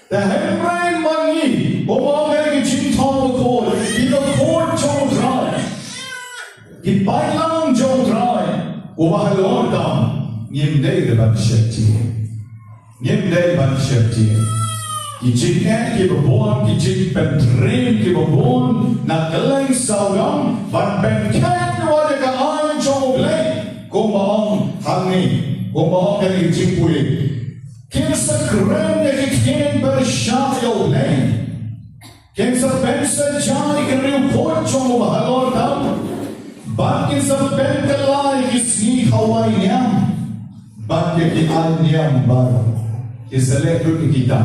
The hembrain mangi, omongeng jintong ko, ito ko jong dry. Ipailang jong dry. Umahalor dam, ngimday ban shekti. Kijiknya kibabon, kijik pentrim kibabon, nakaleng saudam, ban penken wala ka ay jong blay. Kumahong hangi, kumahong kang jingpuy. Kinsa keren yang bersyarat lain. Kinsa bangsa jai keriu pocong bahalor dam. Bak kinsa bentelai kisni hawainyam. Bak kikianyam bar. Kinsa lekut kita.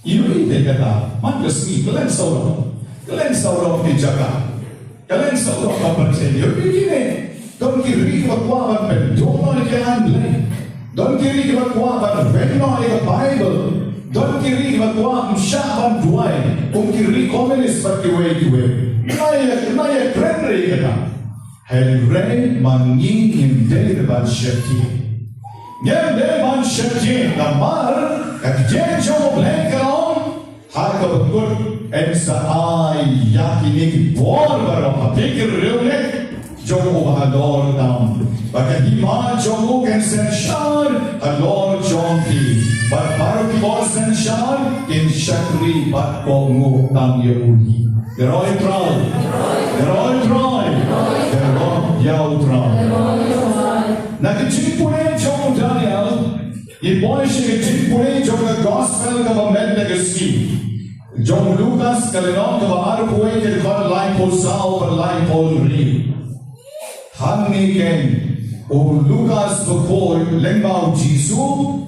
Ini kata mangasmi kalian saudara dijaga. Kalian saudara kabarnya. Begini. Don kiri bakwaban pendono kalian lain. Don't kiri kibakuan Veno ega Bible. Don't kiri kibakuan Syaban Duai. Kiri komunis berkiwe. Naya keren ega. Helre manging himde deban syekti. Nyemde man syekti namar kakjen jom lengkalong harga betul ensa ay yakini bor barang pikir reulek jom bahador dam. Baka hima jomo ken senshar alor jomki. But baru ki bor senshar in shakri bat kongo tam yehudi. Deroi try. Yau try. Nakijipune jom Daniel. Iboishi kijipune jom the gospel government legacy. Jom Lucas kalinom kaba arpuwe ke kod lain po sao per lain po ri. Hangi ken o Lucas Bakhuid Nobena Banyngkong.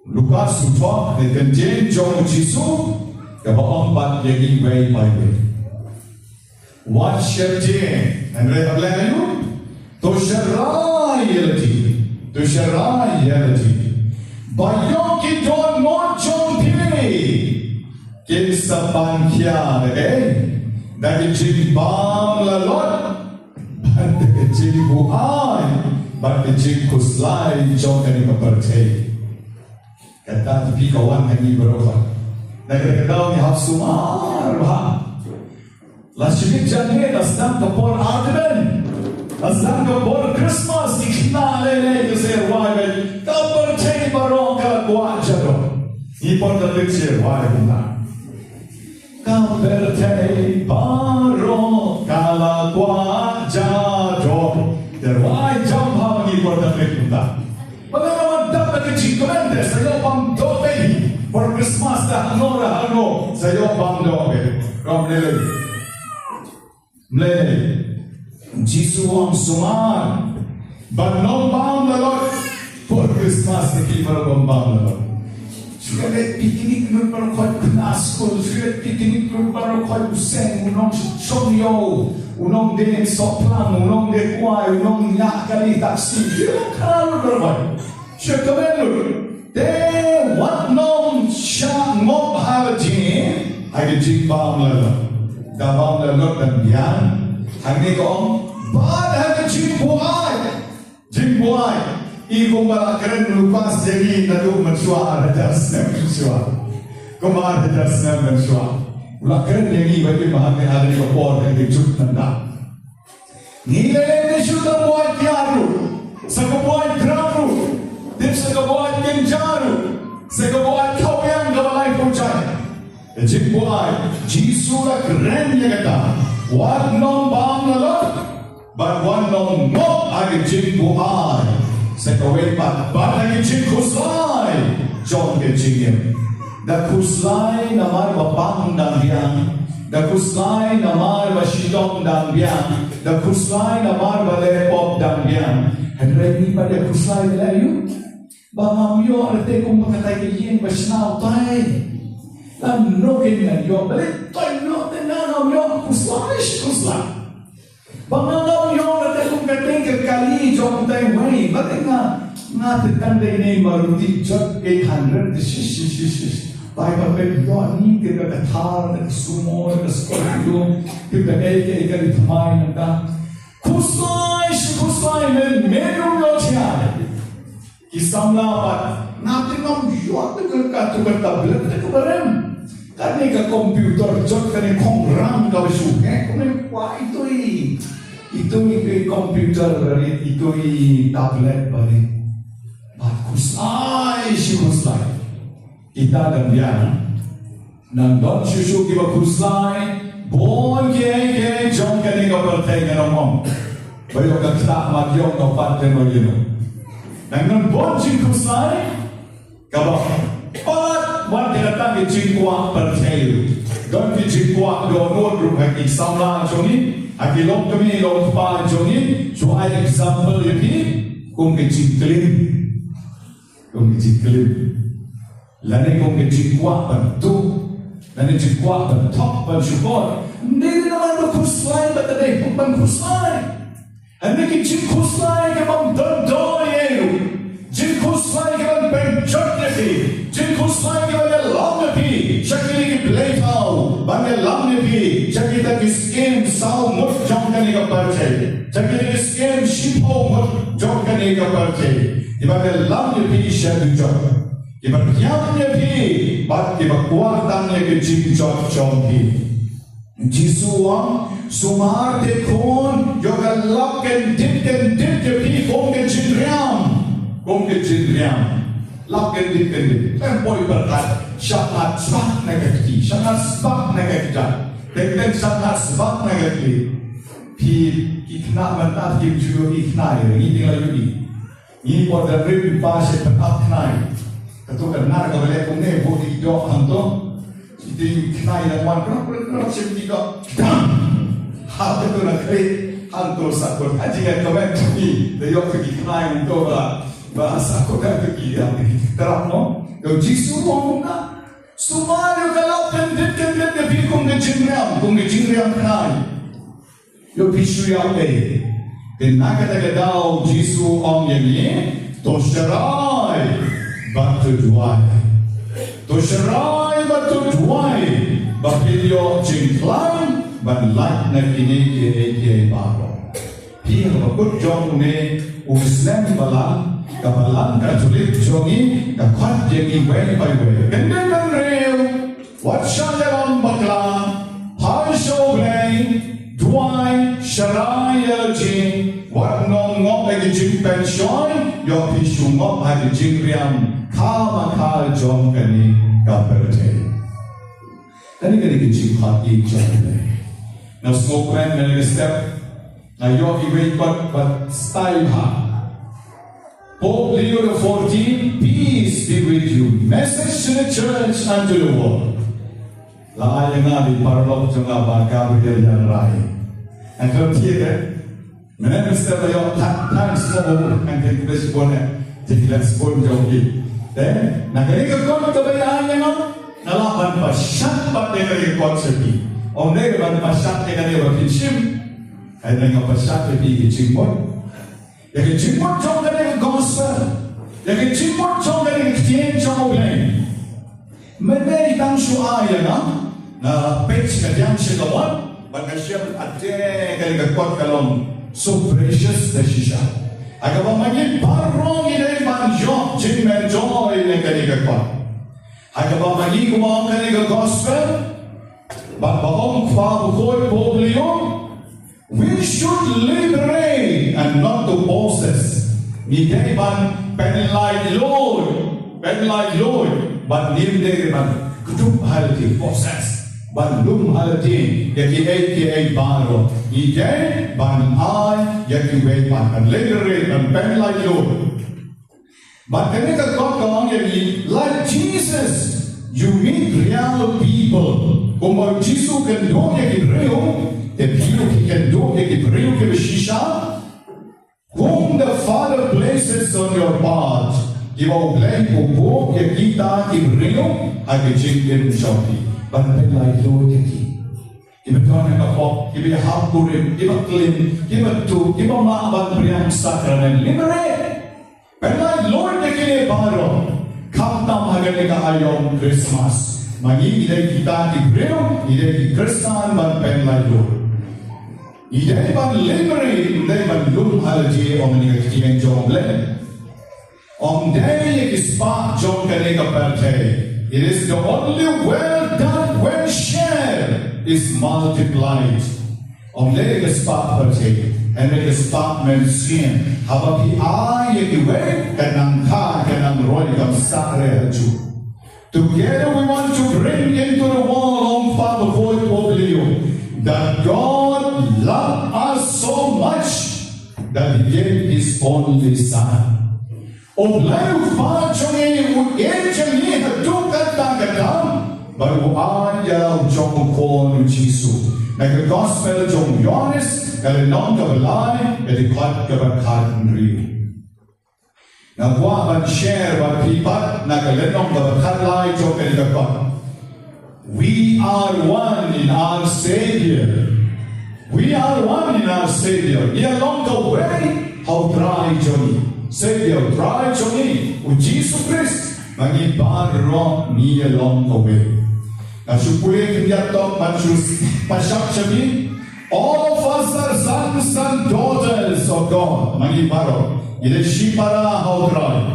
Lucas utwa de contain jom Jisu kaba empat lagi way by way. What shepje and re ablayu to sharai yelati. Bayong ki don mo jom pili. Kin sapan kya dari jimbam lalot. Bante kecil buai, bante kecil kuslai jauh dari kepercayaan. Kata tapi kawan kami berubah. Negara ni hafsumar bah. Lasjik jane nasdam kapor adren, nasdam kapor Christmas ikhna lele kese wajib. Kepercayaan barang kelakuan jado. Ipon terkecil wajib na. Kepercayaan barang kelakuan jado. Terwai jam hamagi porta. Pagkakaman dapat kecil komende sa iyo pang dote for Christmas Christmas dah hango saya bang do rom lele Jisu ang sumar banom bang lalot for Christmas ni bang lalot sudah piknik nun para kau kenas kau sudah piknik nun para kau useng unong chomyo unong de soplang unong de kuai unong nyak kali taksi kalau berbuat syukur Te wat nom sha ngop haji ai jing bang la da bang la lot dan bian ani ko ba da jing buai i ko ba keren lupas jadi nadu mensua ada jasna mensua ko ma ada jasna mensua ula keren jadi bagi mahal ada ko por dan juk nanda ni le ne sudah buat yaru sa ko buat gramu Dia sekebuat kenjaru, sekebuat kau yang gabalai puncai. Jikbuai, jisura kerennya kata, wat nom bang lalot, but wat nom ngop agi jikbuai. Sekewet bat agi jikuslai, jom ke jingim. Da kuslai namar bapang dan biang, da kuslai namar basidong dan biang, da kuslai namar balepop dan biang. Hadrai ni pada kuslai layu. Bangam yo arte kung makatai yin basnaw tay. Lam no kenyan yo balik tay no tenanam yo kuslai. Bangam yo arte kung kating kali jom tay way balik nga tetandai ni maruti jot 800 shish. Tay balik yo ni kita kathar na sumo na skorpio kita eke di thamay nanda. Kuslai meron yo siya. Islam lapat, natin ang yot na tablet na kabarem. Kani ka computer jot kani kongrang ka bisuke, kani pa ito'y computer bari, ito'y tablet bari. Kuslay. Kita dan dia, nandon susu kiba kuslay, bon ke jom kani ka pertay ka namong. Bayo ka kita magyong ka paten mo yun. Dengan bon jin kuslai, kabah palat wan datang ke jin kuah percaya. Don ke jin kuah donor rupa ki samla joni, aki lom kami lom pa joni. So I example ini, kong ke jin klim, lani kong ke jin kuah bantu, lani jin kuah bantok bansyukor. Hindi naman kuslai batade, bukan kuslai. Anda ke jin kuslai ke bang dondo. Jin kuslai ke bang benjot nabi, jin kuslai ke bang lam nabi, shakili ke playful, bang lam nabi, shakita ke skim sao mut jom kani ka parche, shakili ke skim shipo mut jom kani ka parche, ibang lam nabi shadu jot, ibang yam nabi, bat ibang kuartan nabi jin jot jom hi. Jisuang sumar de kon yoga lak and dip japi kong ke jindriam lak and dip kan boy berkat syahat sebab negatif syahat sebab negatif dan syahat sebab negatif pi ikna mentah kim juga ikna ini tinggal ini pada ribu bahasa pentap ikna itu karena kalau lihat kongnya boleh dok hantu itu ikna yang wan kenapa sih tidak hal itu nak hantu sakut aja kan komen ini dia pergi ikna untuk bahasa kota pergi yang terang no kalau jisu orang na semua yang kalau pendek tapi kong jingriam kenai yo pisu yang dan nak kata dau jisu orang yang ni tosharai batu duai bapilio jingklai ban lak na kini ke baro pi bakut jong ne uslam balang kabalan ka julit jongi ka khat jengi bai kenden reu wat shalam bakla hai shoblay duai sharaya jing wat nong ngok agi jing pension yo pi shumok agi jing riam kama ka jong kani ka perte kani jing hati jong na smoke man na step na yo iway but style ha Pope Leo XIV, peace be with you. Message to the church and to the world. Laay nga di parlok sa nga ba Gabriel yan rai. Ang kaptiye, Minister tayo thanks mo ang kikres po na kikres po jogi. Then, nagkikakot kabayaan niya nga, nalaban pa siya pa tayo kikonsepti. O nagkaban pa siya tayo kikishim. Kaya nga pa siya tayo kikishimot. Yakikishimot siya tayo gospel. Yakikishimot siya tayo kikishim siya ulay. May itang suaya nga, na page ka diyang siya gawin, baga siya ate kikakot kalong so precious na siya. Aga ba maging parang inay manjo, jingmen joy na kanigagpa. Aga ba maging kumang kaniga gospel, bakong Bakhuid Nobena, we should liberate and not to possess. Hindi man penlight Lord, but hindi man kutup halati possess. Bandung halatin, yaki baro. Ije, ban ay, yaki ban, and liberate and pen like Lord. But can it go like Jesus, you meet real people. Como Jesus can do yaki real, the people can do yaki real ke shisha. Whom the Father places on your path, you will blame upo yaki ta real, I can in shortly. Bantai like Lord yaki. Iba tuan ang kapok, iba hapurin, iba clean, iba tu, iba maaban priyang sakramen. Liberate! But like Lord yaki ni baro, kaptam hagani ka ayong Christmas. Magi iday kita ibreo, iday Kristan ban pen like Lord. Iday ban liberate, iday ban lumhalji o manigagtiyeng jong len. Om day yaki spa jong kanika perte. It is the only well done when shared is multiplied. Om lege spa perte, and lege spa men sien. Habaki ay iwe kanang ka kanang roy kam sakre haju. Together we want to bring into the world Bakhuid Nobena that God loved us so much that He gave His only Son. Oblay ufajoni uenjani hadukat tagatam baru aya ujong kon Jisu. Nag gospel jong Yohanes kale non kabalay edikot kabakat ri. Nagwa ban share ban pipat nagalenong kabakat lai jong edikot. We are one in our Savior. We are one in our Savior. He along the way how dry Johnny. Savior, try to me with Jesus Christ. Magibaro ni along the way. Nasupuin yatok mansus pasak sabi. All of us are sons and daughters of God. Magibaro. It is she para how dry.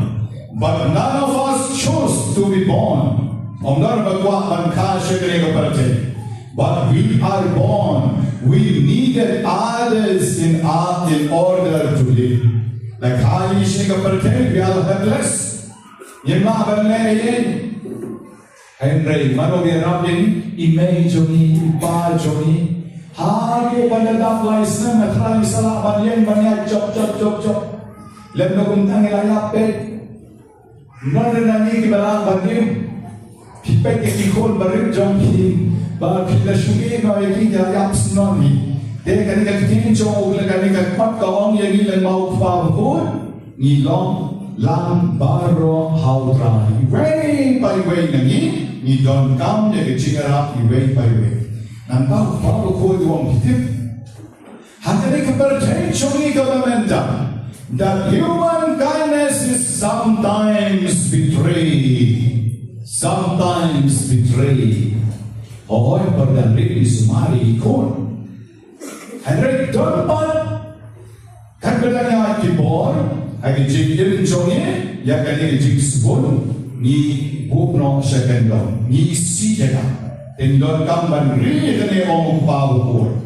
But none of us chose to be born. Omnar magwa man kashe parate. But we are born. We needed others in order to live. Like how you should we are helpless. Yema banle Henry Manobi Rabin, image Johnny, Bar Johnny, Hagi Banadap License, a try Salaman Yen Banya chop. Let no Kuntangila bed. None of the Balang Badim. Pipek Kikol Barim Junkie, but the Shugi Maiki Yaps Noni. They can get tinjo, they can get cut along your heel and mouth Bakhuid, ni long, lang, baro, how dry. Way by way, ni don't come, they get jigger up, way by way. And Bakhuid won't hit. Hakanik pertain, showing government that human kindness is sometimes betrayed. Sometimes betrayed. Oh, but the really sumari ikon. Henry Dorpan kan bertanya kibor, agi jigil jonge, ya kali jig sebon ni bukno secondom, ni si jena, tendon kamban ri kene om Bakhuid.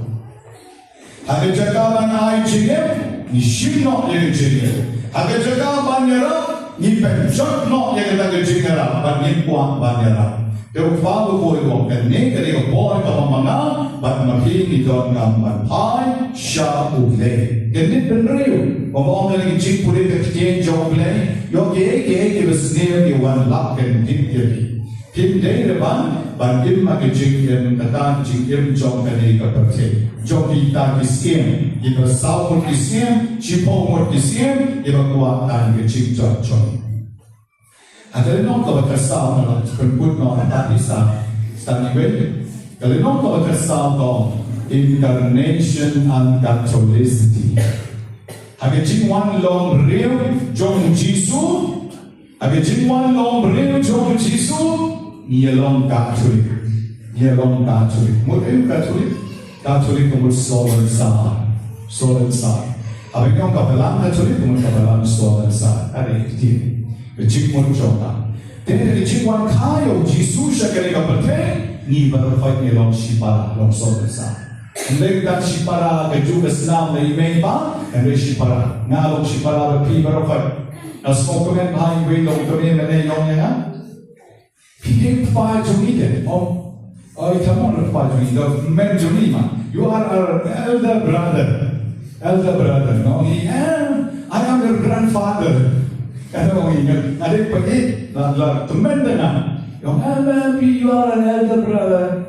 Agi jagaban ai jigel, ni shino ye jigel. Agi jagaban yera, ni penjot no ye kata jigel, ban ni kuang ban yera. Kaya Father ko yung kanig, kaya yung boy ka mga, ba't makinig ito ng manpay, siya uli. Ganit ben rin. Kung ako nga naging ching puli ka kitien jong uli, yung kaya snare yung one lock and him kiri. Him day naman, ban him magiging yung katan, jing him jong kanig ka pati. Jong kita kisiem, iba sawon kisiem, chipong kisiem, iba kuwatan ka ching jong. Ada nong kau berkasal dalam perbut nong tadi sa nivel. Kalau nong kau berkasal dalam incarnation and Catholicity. Ada jingwan long real jong Jisu. Ada jingwan long real jong Jisu. Ia long Catholic. Ia long Catholic. Mungkin Catholic. Catholic umur solan sa. Ada nong kau belang Catholic umur kau belang solan sa. Ada itu. Jingwan jongta. Then jingwan kayo Jisu siya kaya kapatid ni barafay ni long shipara long sobresa. Hindi ka shipara kajuga Islam na imay pa, hindi shipara. Nga long shipara pi barafay. Nas mo komen bahay ko yung komen na yung nga. Pihik pa jumite. Ito mo na pa jumite. Men jumima. You are our elder brother. Elder brother. No? I am your grandfather. Ano mo ingat? Ada pagi, teman dengan, yang you are an elder brother.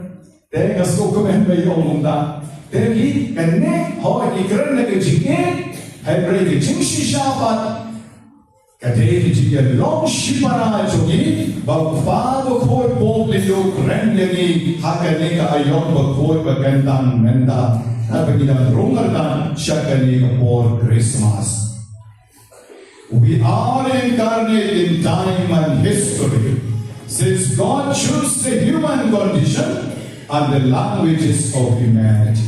Tengah suku member yang munda. Tapi kene, hoi ikran nak jingin, hari ini jingsi syabat. Kadang jingin long shipara jogi, bapa bakhuid boleh yo keren lagi, hakan ni ayam bakhuid bagandang menda. Tapi kita rungar dan syakani kapor Christmas. We are incarnate in time and history. Since God chose the human condition and the languages of humanity.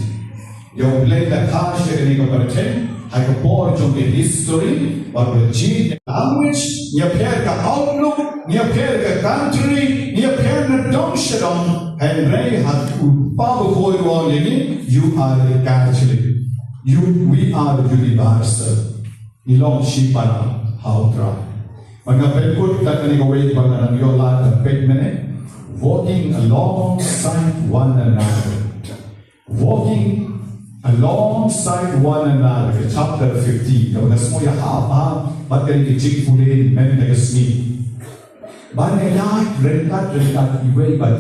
Yung play the kasha ni kapatid, ay kapor yung history, but the language, niya per ka outlook, niya per ka country, niya per na dongshadong, Henry had upabukhoy wang lini, you are a Catholic. We are universal. Nilong shipara, how try. Mga pekut kat ni kawait bang ang yola at pekmene, walking alongside one another. Walking alongside one another. Chapter 15. Kalau nas mo ya ha, ba't kayo kijik pulin, men nagasmi. Banayat, renkat, iway pa.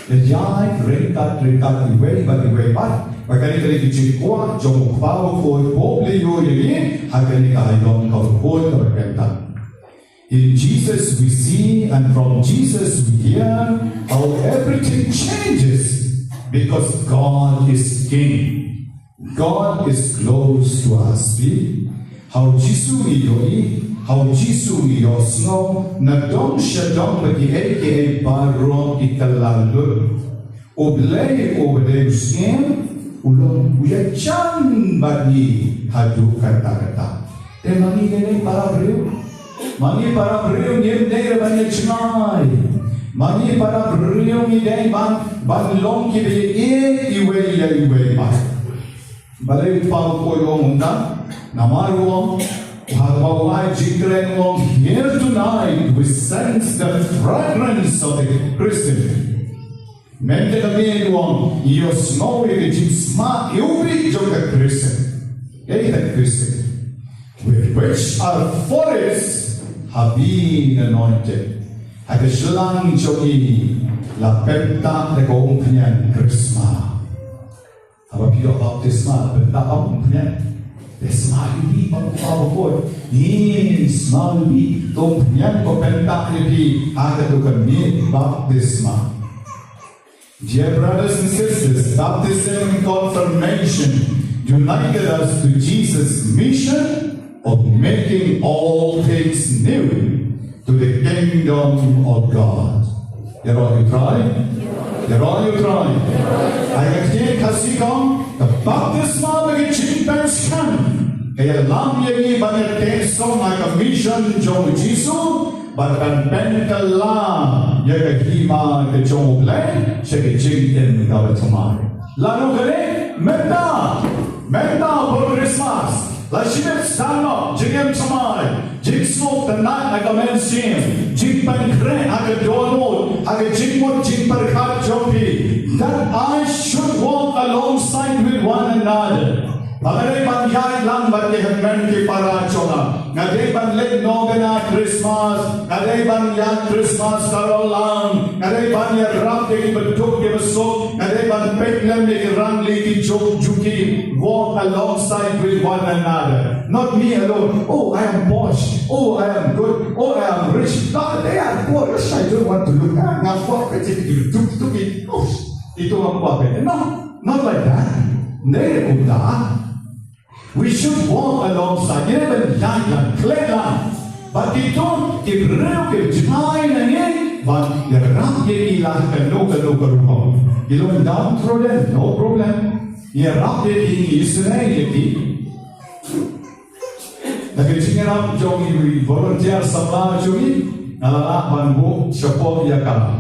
Nayat, renkat, iway pa. Magkali kijikwa, jong pao ko poble yo yun, hagani kahayong kaupo kabaganda. In Jesus we see, and from Jesus we hear how everything changes because God is King. God is close to us. How Jesus yoi, how Jesus yosno, na dong siya dong bagi aka barong ikalalu. Oblay skin. Ulong uyachan bagi haduh kata-kata. Dan mangi nilai para beliau nilai banyak cenai. Mangi para beliau nilai ban long kibeli iwe ba. Balai pau koyong unda namaruang harbawai jikren long here tonight we sense the fragrance of the Christian. Mente kami uang ios mau yang jisma iubi juga Kristen. Yaitu Kristen. With which our forests have been anointed. Ada selang jogi la penta de kompunyan Krisma. Apa pio baptisma penta kompunyan. Desma ibi pangkawakot. Ni small ibi kompunyan ko penta ibi ada tu kami baptisma. Dear brothers and sisters, baptism and confirmation united us to Jesus' mission of making all things new to the kingdom of God. You're all you try? I can kasih kong the baptisma bagi chimpens kan. Kaya lam yagi banyak kesong ay mission jong Jesus. Bahkan pentala ya kehima ke jomblay sebagai jingten dapat semai. Lalu kali menta for Christmas. Lashibet stand up jingem semai. Jing smoke the night like a man sim. Jing pan crank like a doormode. Like a jing wood jing per cut jockey. That I should walk alongside with one another. Agar ban yai lang ban ke hangman ke para chonga. Ngade ban let Nobena Christmas. Ngade ban ya Christmas carol lang. Ngade ban ya rap ke betuk ke besok. Ngade ban peklem ke rang ki jok juki. Walk alongside with one another. Not me alone. Oh, I am posh. Oh, I am good. Oh, I am rich. No, they are poor. I don't want to look at. Ngapa kecil tuki. Oh, itu apa? No, not like that. They udah. We should walk alongside. You never like clear line. But you don't give real give time again. But the rap ye ilah can no. You don't downtrodden, no problem. You rap ye Israel ye. Lagi cingirap jogi we volunteer sabla jogi. Nalala banbu support yaka.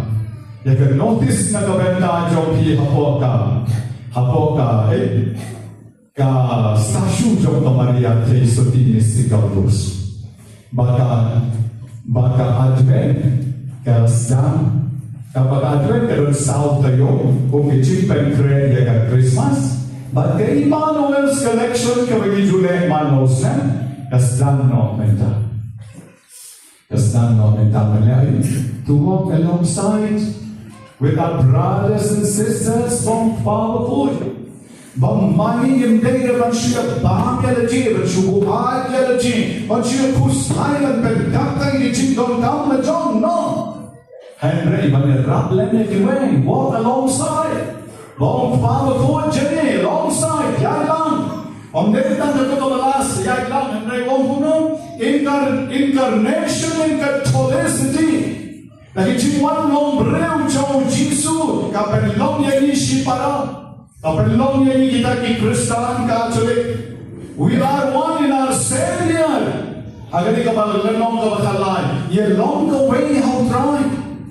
Yaka notice na kabenta jogi hapoka ka stasyon jom kamaria te soti nestikaldos. Baka advent ka sdam kapag advent ka doon south tayo kung kichimpen kre yaga Christmas but ka Emmanuel's collection ka bagi July Manos na ka sdam no menta malay to walk alongside with our brothers and sisters from Mass Bakhuid. Bamani yung data ban siya bahagya lagi, ban siya buhagya lagi, ban siya kusay at pagdakay ni Chingdong Tam na John, no? Henry, ban yung rap lang na kiweng, walk alongside. Long Mass Bakhuid jani, alongside, yay lang. Om data na kakabalas, yay lang, Henry, wong puno, incarnation and Catholicity. Lagi chingwan long breu chow Jisu, kapan long yang isi para. Kapag niya kita ki Kristan Catholic, we are one in our Savior. Agar di kapag lenong ka bakalay, ye long ka way how try.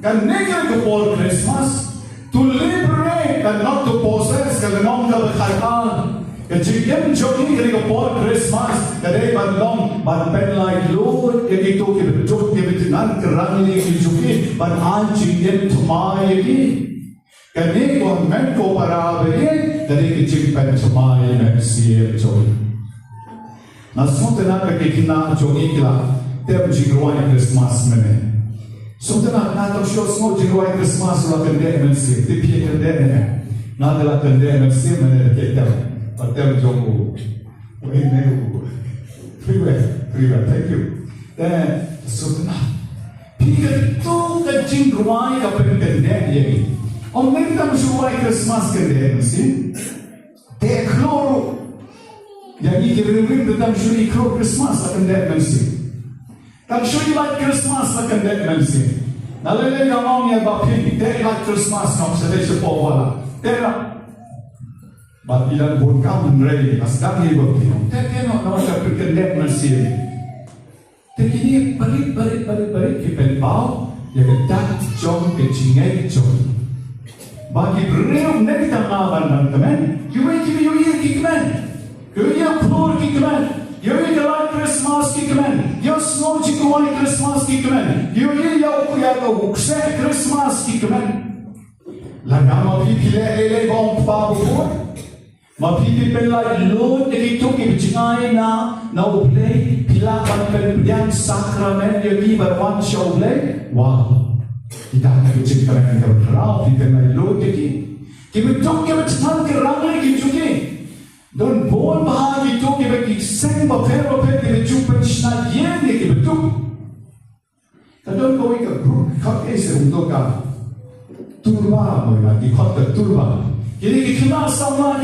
Kan negar ka for Christmas to liberate and not to possess. Kan lenong ka bakalay. Kan jigyan jogi ka for Christmas. Kadai ban long ban pen like Lord. Kan ito ki betuk ki betinan kerangli ki jogi ban an jigyan tumay ki. Kani government ko para beri dari kecimpan semai manusia jogi. Nasun tenak kekina jogi kila tem jingruai Christmas mene. So tenak na tak shows mo jingruai Christmas la kende manusia tipi kende mene. Na dela kende manusia mene ketem. Patem jogu. Wei meu. Privet. Thank you. Then so tenak. Pikir tu kejingruai kapen kende ye. Om nem juai Christmas kende mesti te kloro yang ikirim dalam juri kloro Christmas akan det mesti tak juri like Christmas akan det mesti nalele gamau ya bapi te like Christmas kam sedai sepo wala tera bapilan pun kam rei asdam ni bapi te no tak perkendet mesti te kini balik ke pau ya ketat jom ke cingai jom bagi real nekta ngaban ng teman, yung kikman, yung floor kikman, yung like Christmas kikman, yung snow chikuway Christmas kikman, yung kuya ukse Christmas kikman. Laga mapipilele bong pabukod, mapipilay Lord, ito kibicingay na ublay, pilakan pelipyan sakrament yung ibarwan siya ublay. Wow! Kita akan kecilkan kita berharap kita nak logik kita betul kita betul kerana kita juga don bon bahagi itu kita kisah bapero kita jumpa cina yen kita betul kadang kau ikut grup kau ese untuk kau turba boleh lagi kau turba jadi kita kenal sama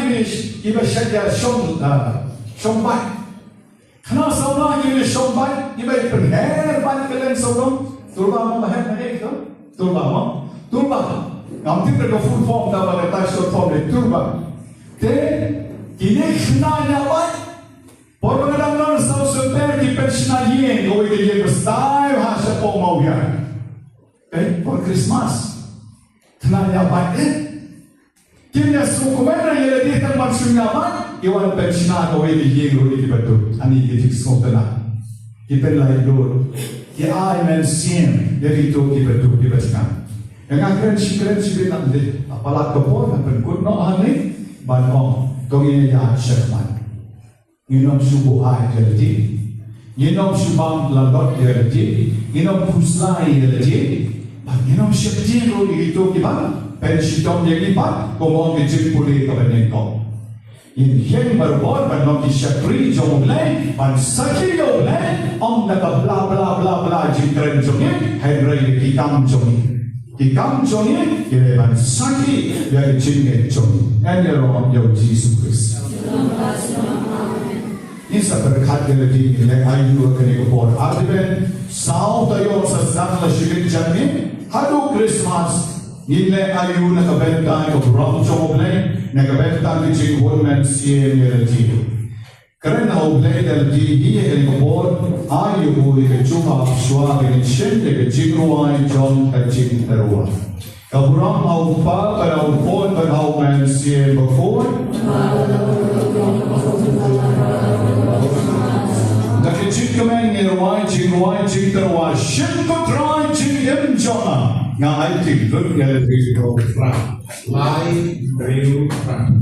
kita saja sombat kenal sama kita sombat kita berher banyak kalian sorong turba mau berher mana itu turba. Ang tipe ko full form dapat letak short form de turba. Te kini kena nyaman. Por kadang-kadang sa super di pensionalien ko ite ye style ha sa po mau ya. For Christmas. Kena nyaman kini su kumera ye di tan man su nyaman iwan pensional ko ite ye ro ite betul. Ani ite semua tenang. kita lain dulu. Kita ayam siang dari itu kita tu kita cakap. Yang akan sikret nak deh. Apalah kepon akan kut no ane banong kau ini ya syarman. Inom subuh hai jadi. Inom subang lagot jadi. Inom puslai jadi. Inom syakti lo itu kita. Pensitom yang lipat, komong kecil pulih ke Banyngkong. Yang berbor banong syakri jom leh, pan sakri jom leh, om nak bla bla bla bla jikren jomnya, henry kitam jomnya. Kitam jomnya, kira pan sakri yang jingge jomnya. Anya roh yang Yesus Kristus. Ini seberkat lagi yang ayu akan ikut. Advent, saw tayo sa sedang lasyik jomnya, haduh Christmas. Nilai ayu nak bentang ke berang jom boleh nak bentang ke cikgu men siapa lagi kerana boleh lagi dia yang kebor ayu boleh cuma suara yang sendiri ke cikgu ay jom ke cikgu terua keberang au pa pada au pon pada au men siapa kebor nak cikgu men cikgu ay terua sendiri try cikgu jom nga ai tik lut ya video front live video front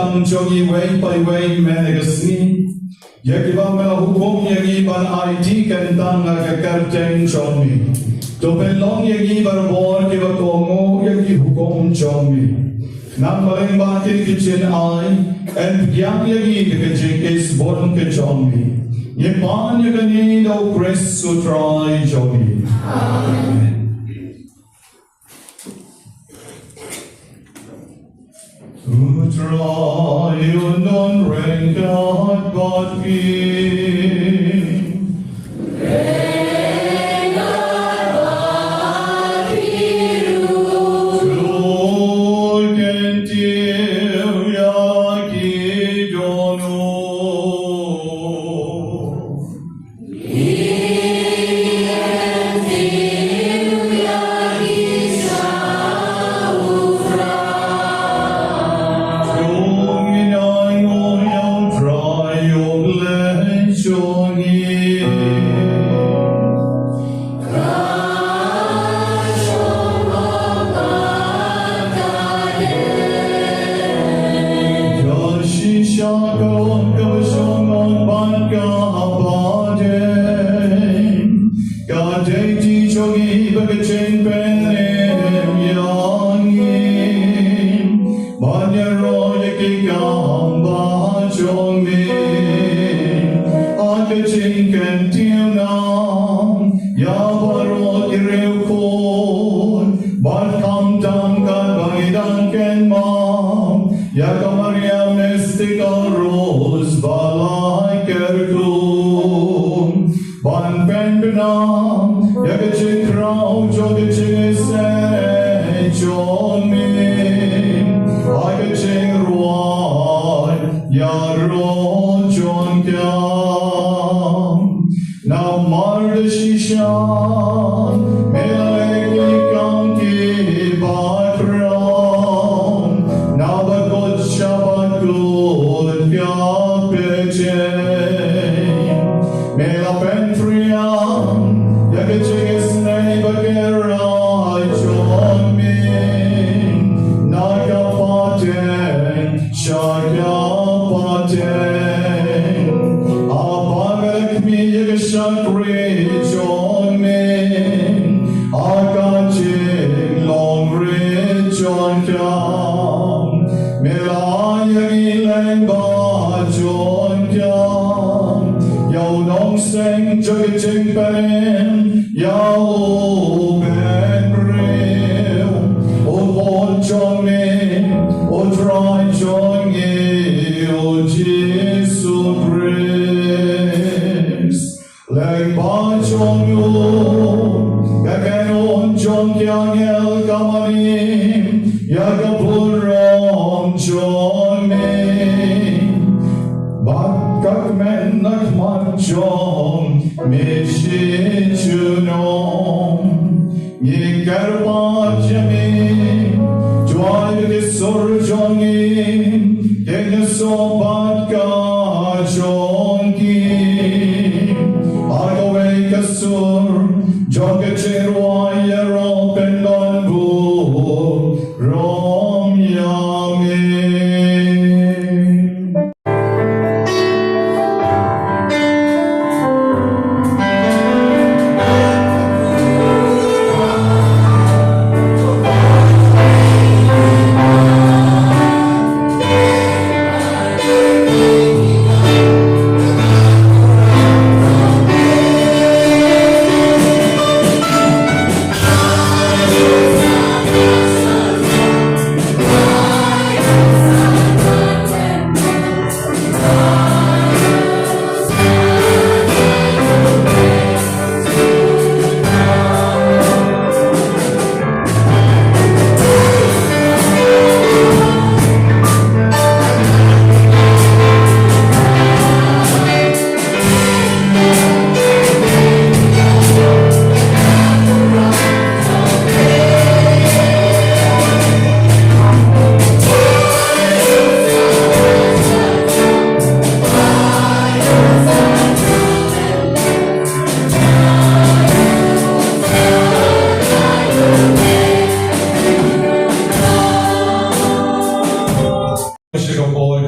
tang jongi way by way menegasni. Yakiba mela hukum yagi ban IT kan tang agakarteng jongi. Topelong yagi barbor kiba kongo yagi hukum jongi. Nam paling batin kitchen ay and yang yagi kajik is born ke jongi. Yepan yagani no Chris sutrai jongi. Amen. Utrai unon rengat bagi.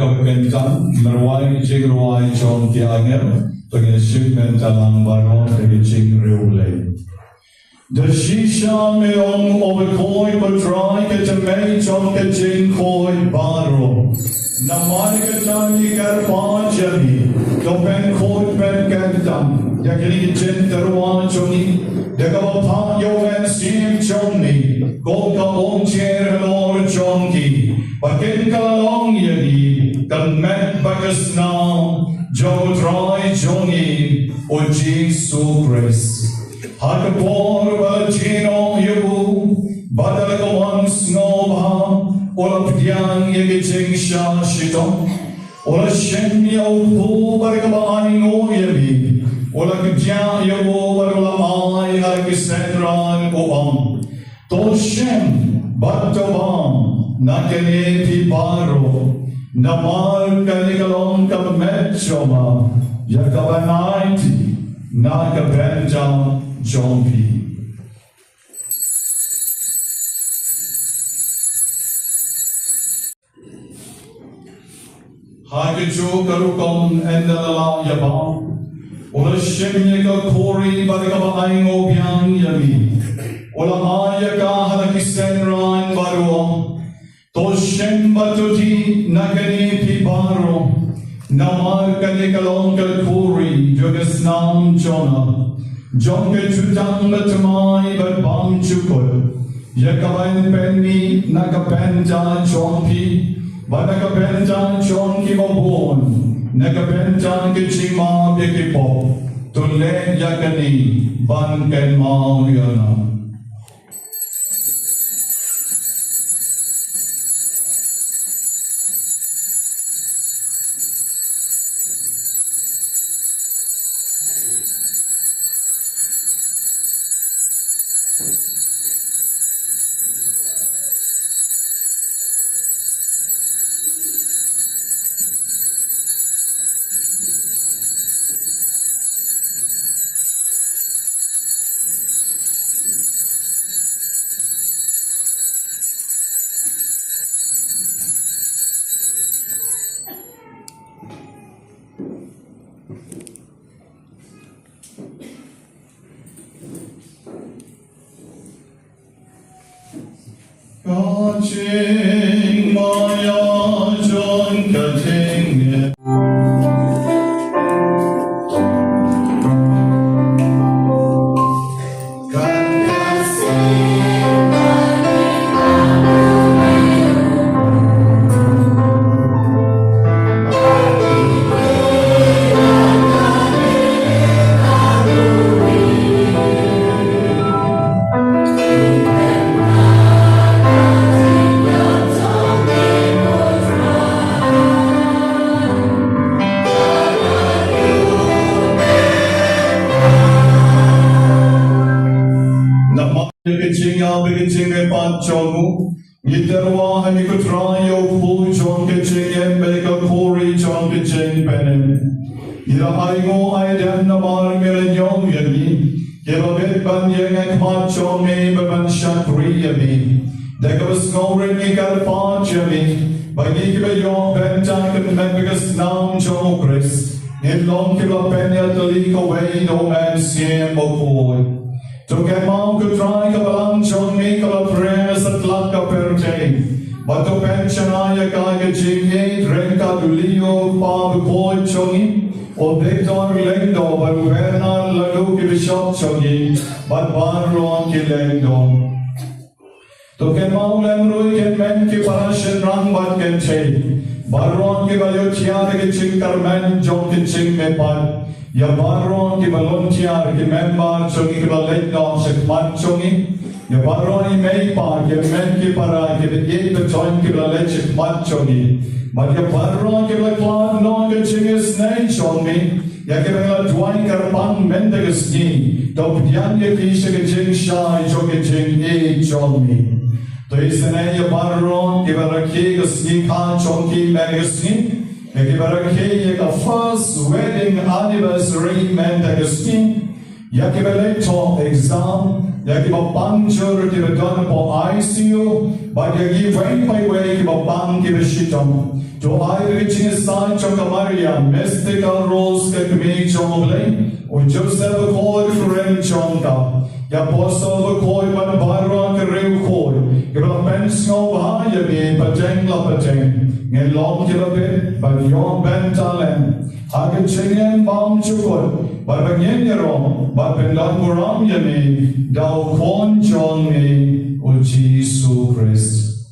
kapagkantan, marwai jigruai chon tiangel, pagin shipment alang baron, pagin ching reulay. The shisha meong overkoi patrai katamay chon kaching koi baro. Namai katani karpanjami, dopen koi pen kantam, yakini jen terwan choni, degawapa yoven sim choni, goka om chair lor chonki, bakin kalong yagi, kalmet bakas now, jo dry choni, o Jesu Christ. Hakapor balchino yabu, badalaka once no ba, ola pdyang yagiching sha shito, ola shem yabu barakabain o yabi, ola kdya yabu barakamai harkisenran obam, to shem batobam, nakane piparo, namar kanikalong kamechoma, yakabanaiti, nakabenjam, John P. Hakajo karukon and the law yabam. Ola shemyaka kori barikaba aingo biang yami. Ola ayaka halakisen ran baro. To shem batuti nagani piparo. Namar kanikalong kalkuri jogasnam Jonah. Jonke chutang batamai but bam chukul. Yakabain penni nakapenta chonki. Banakapenta chonki mabon. Nakapenta kichima bikipo. Tule yakani ban ken mau yana. Kaching maya John kaching. Beginning panchomu, Yiterwa Hamikutrayo, Fu John Kitching, and Beka Kori John Kitching Penem. Irahaimo Idem Namar Milan Yagi, Gilabit Banyang and Pancho me, Baban Shakri Yami. Dekavas Norin Nikalpan Jami, by Nikibayon Bentank and Membigas Nam Joe Chris, in Long Kilapenia to leak away no man siem boy. To get mom could try kabalang chon me kala prayers at laka perte. But to pensionaya kaya chingi, drenka dulio, pa boy chongi, or Victor Lendo, but Verna Ladu Kibishop chongi, but Barron Kilendo. To get mom lemrui can men ki parashan rang but can take. Barron Kibayotia the Chinkarman, John Kitching me pat. Ya baron ki balontia ki member chongi ki ballet dom se man chongi ya baron I mei pa ki men ki para ki ye pe join ki ballet se man chongi but ya baron ki ballet plan no ki chingis nei chongi ya ki ballet dwai karpan men de gisni to pyan ye ki se ki ching shai jo ki ching e chongi to isne ya baron ki ballet ki gisni khan chongi me gisni Yakibarakhe yaka first wedding anniversary men Agustin Yakibaleto exam Yagi babang jur kiba don po ICU, but yagi way by way kiba bang kiba shitom. To I reaching a sign chonka Maria, mystical rules that me chongle, or Joseph a call friend chonka. Ya apostle a call but barra ka real call. Kiba bench no ba yabi pateng la pateng. Ngel long kiba bit, but yon ben talent. Hagen chingen bam chukot, but bagyen yarom, but pendan muram yami, dao kwon chong me, o Jesus Christ.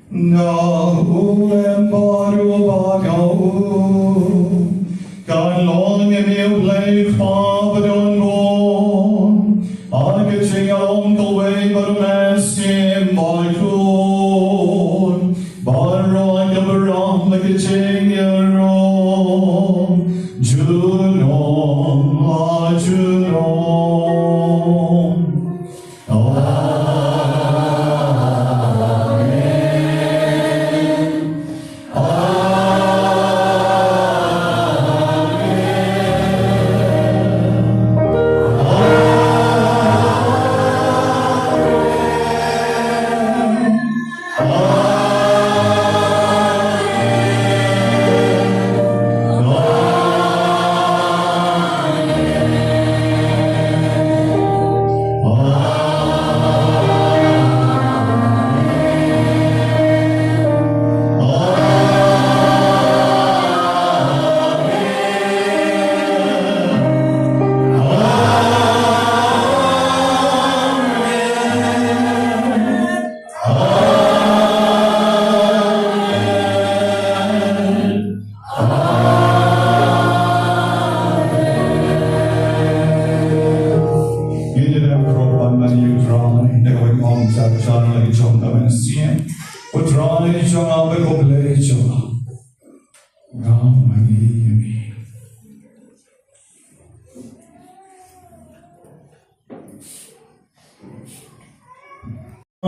Na ulem baru bagau, kan long yami ublay pabadon bon, age ching along the way baru meskim baikun, baru age baram like a ching yarom, junom junom. I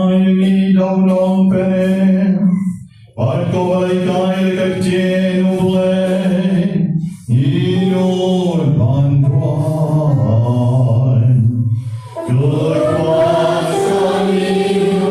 don't know pen, but go like I like a tin ule, ino bandwan, good was on you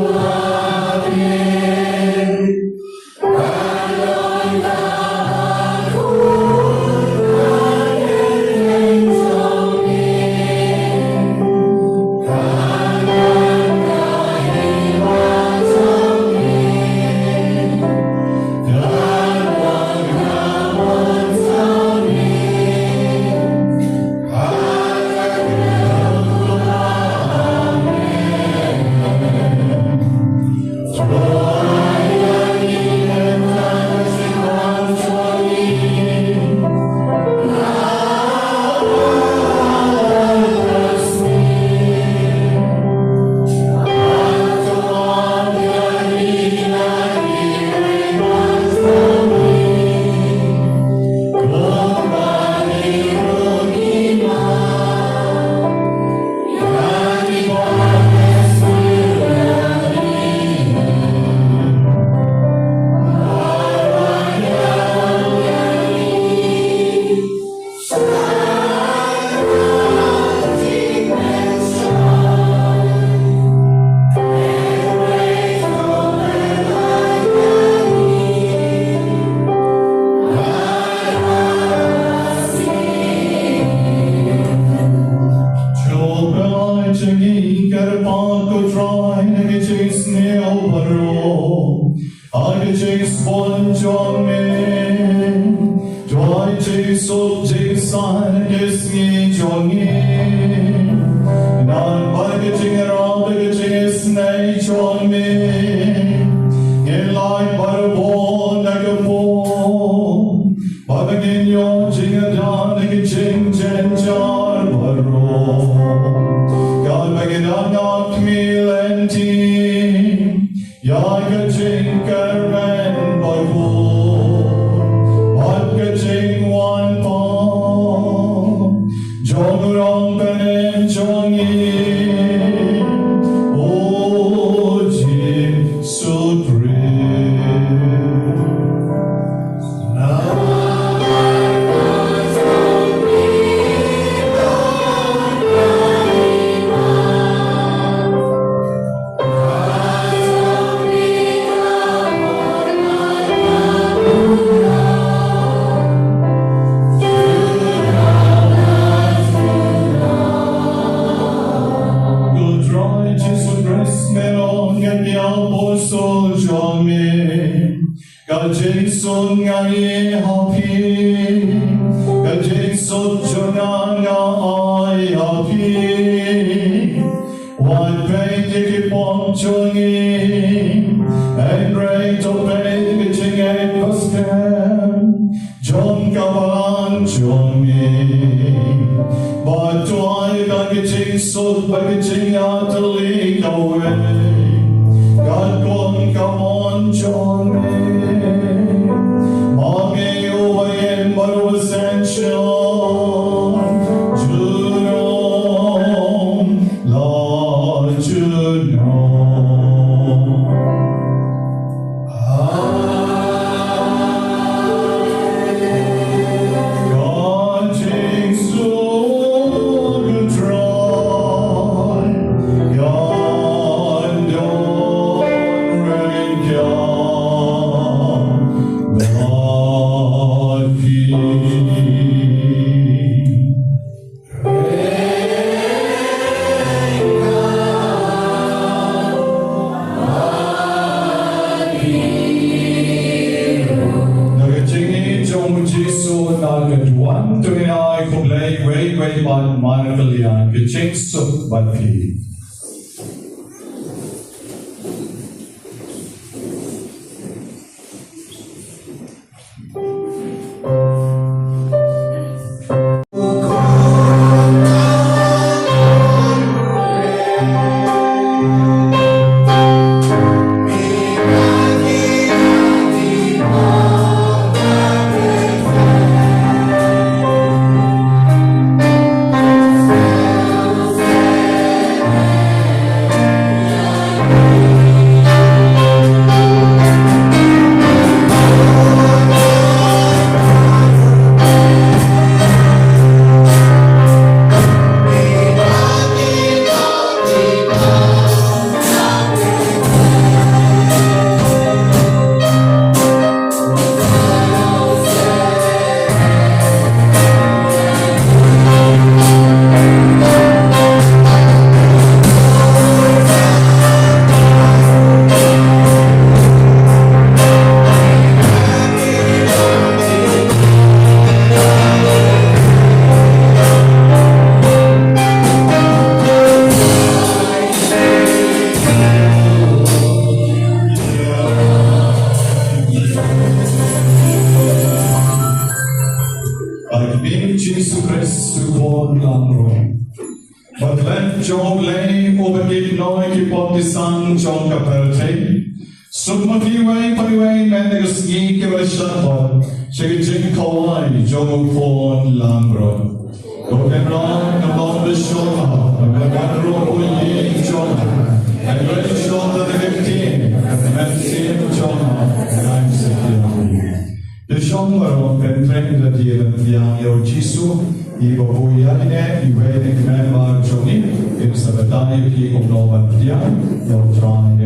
apostol Jomi, Kajinsun ngayi hapi, Kajinsun junanga ay hapi, Wat pray diki pom chungi, and pray to pray kitching a pascan, John Kabalan Jomi, but to I got kitching so by kitching out to leak away. God come on, John, Mami uwayen baru ascension, Junom, La Junom. God takes so good try, God don't reckon God, God peace. Nagachingi chong jisu nagaduan tuwin ay kublay way ban manakalian kaching suk bati. Jesu Christus vår landrom. But let John lay overgive noi ki pontisan John kaperte. Sukma pariway menegus gi kevashapod. Shigijin kawai John pon landrom. Doken ron no bishoma. Nagaro uyi John. And ready John the 15. And see John. And I'm secure. The Shomaro can train the deal of Yang Jisu, Ibo Yane, Iway, Grandma Johnny, in Sabatani, Ki of Nova Dia, no trying to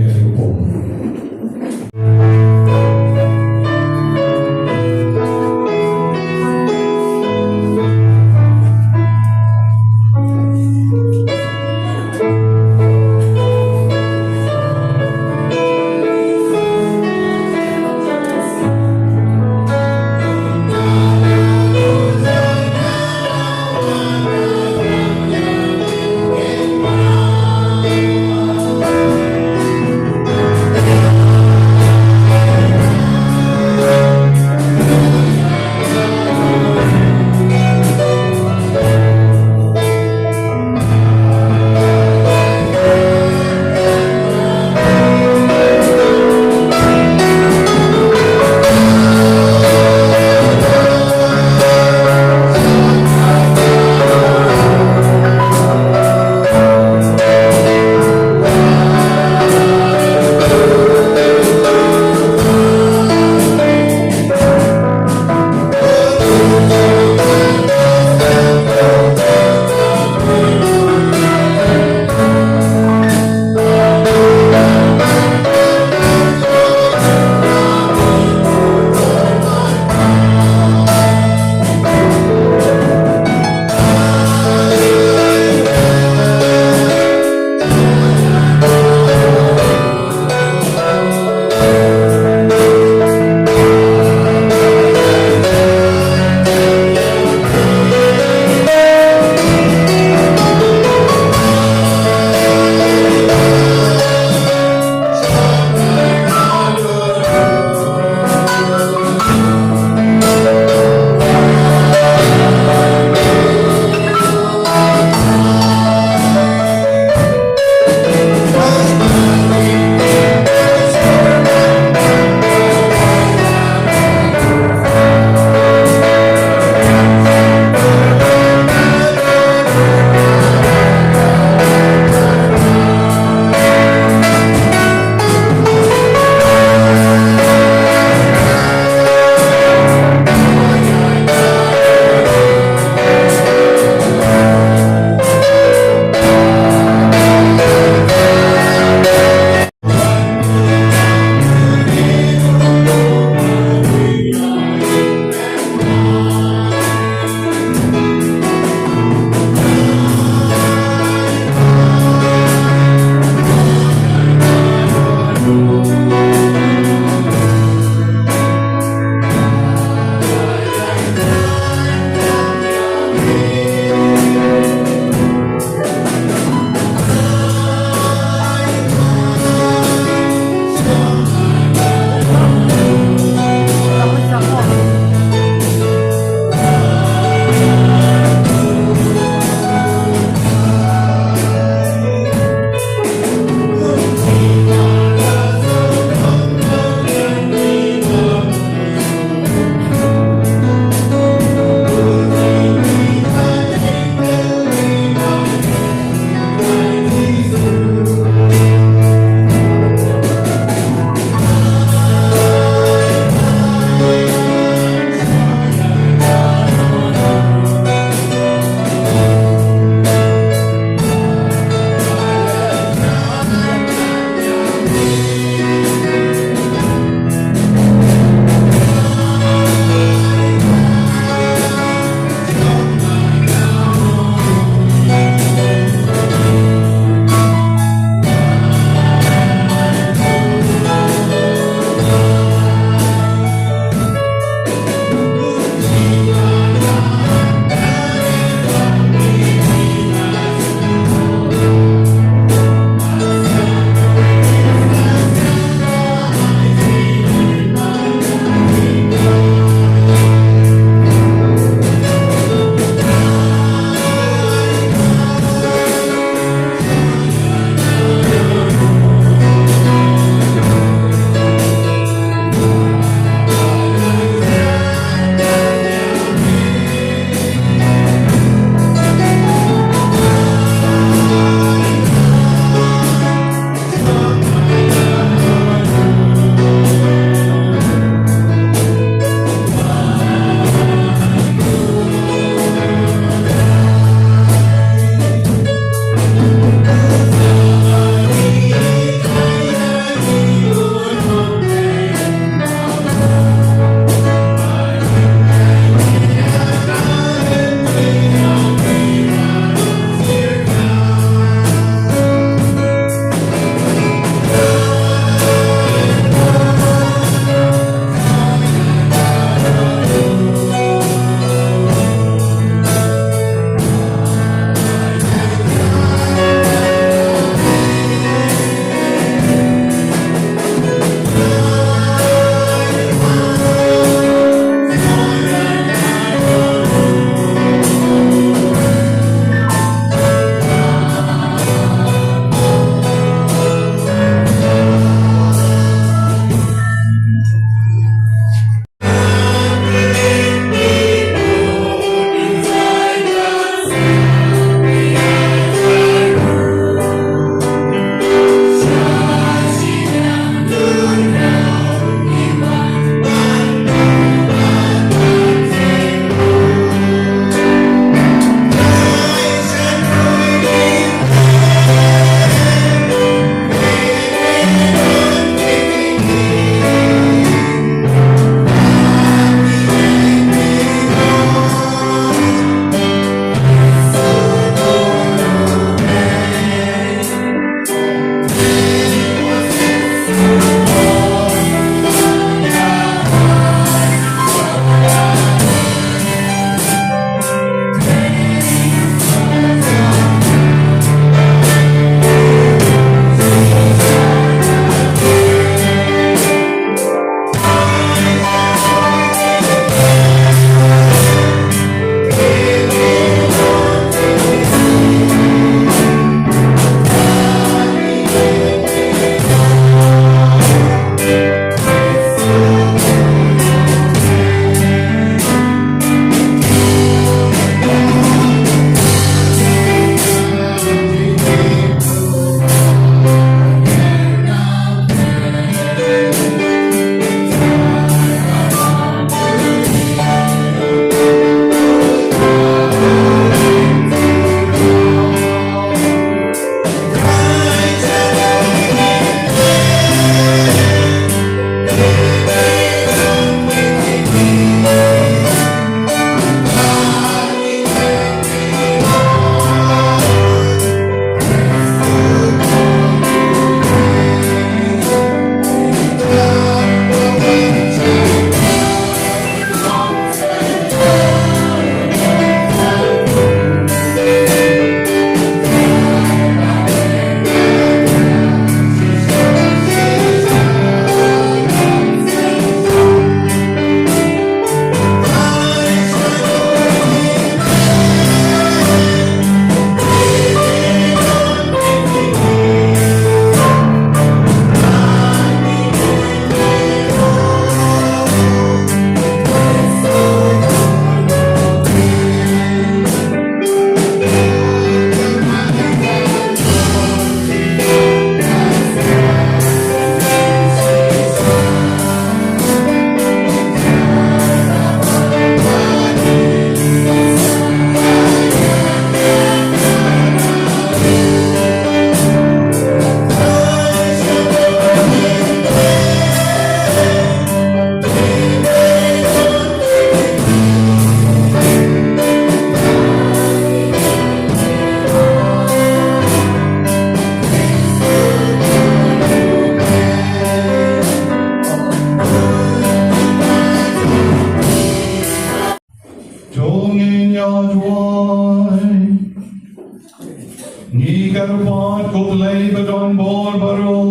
Ni karupat ko play badon bor baro.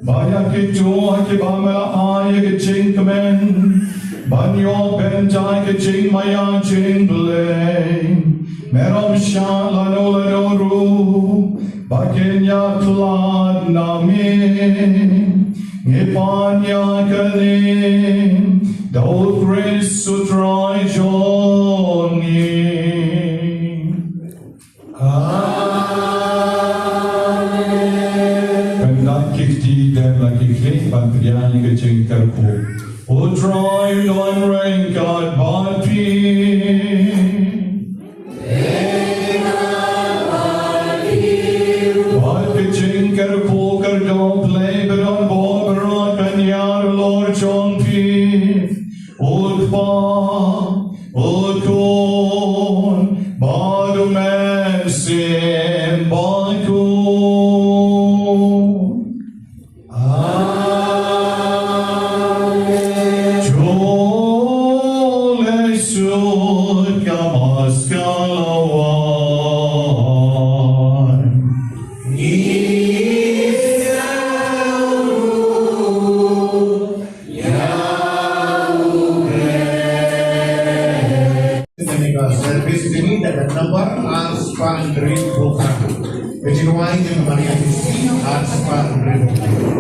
Baya ke jo ke bamela ay ke ching kamen. Banyo benjai ke ching maya ching play. Merom sha lano ru. Bakyndai tulad namin. Ngipanya kanin. Daud grace sutrai joni. Kifti dan lagi klik bantrian ke cengkarku. O try non rain God bati. Bad ke cengkarku kerdom play beron bor beron kanyar Lord John P. Udpa udkon badu mensim baku. Servis ini dapat nomor Arspan Beri Bukan. Kejiwaan yang kembali harus Arspan Beri Bukan.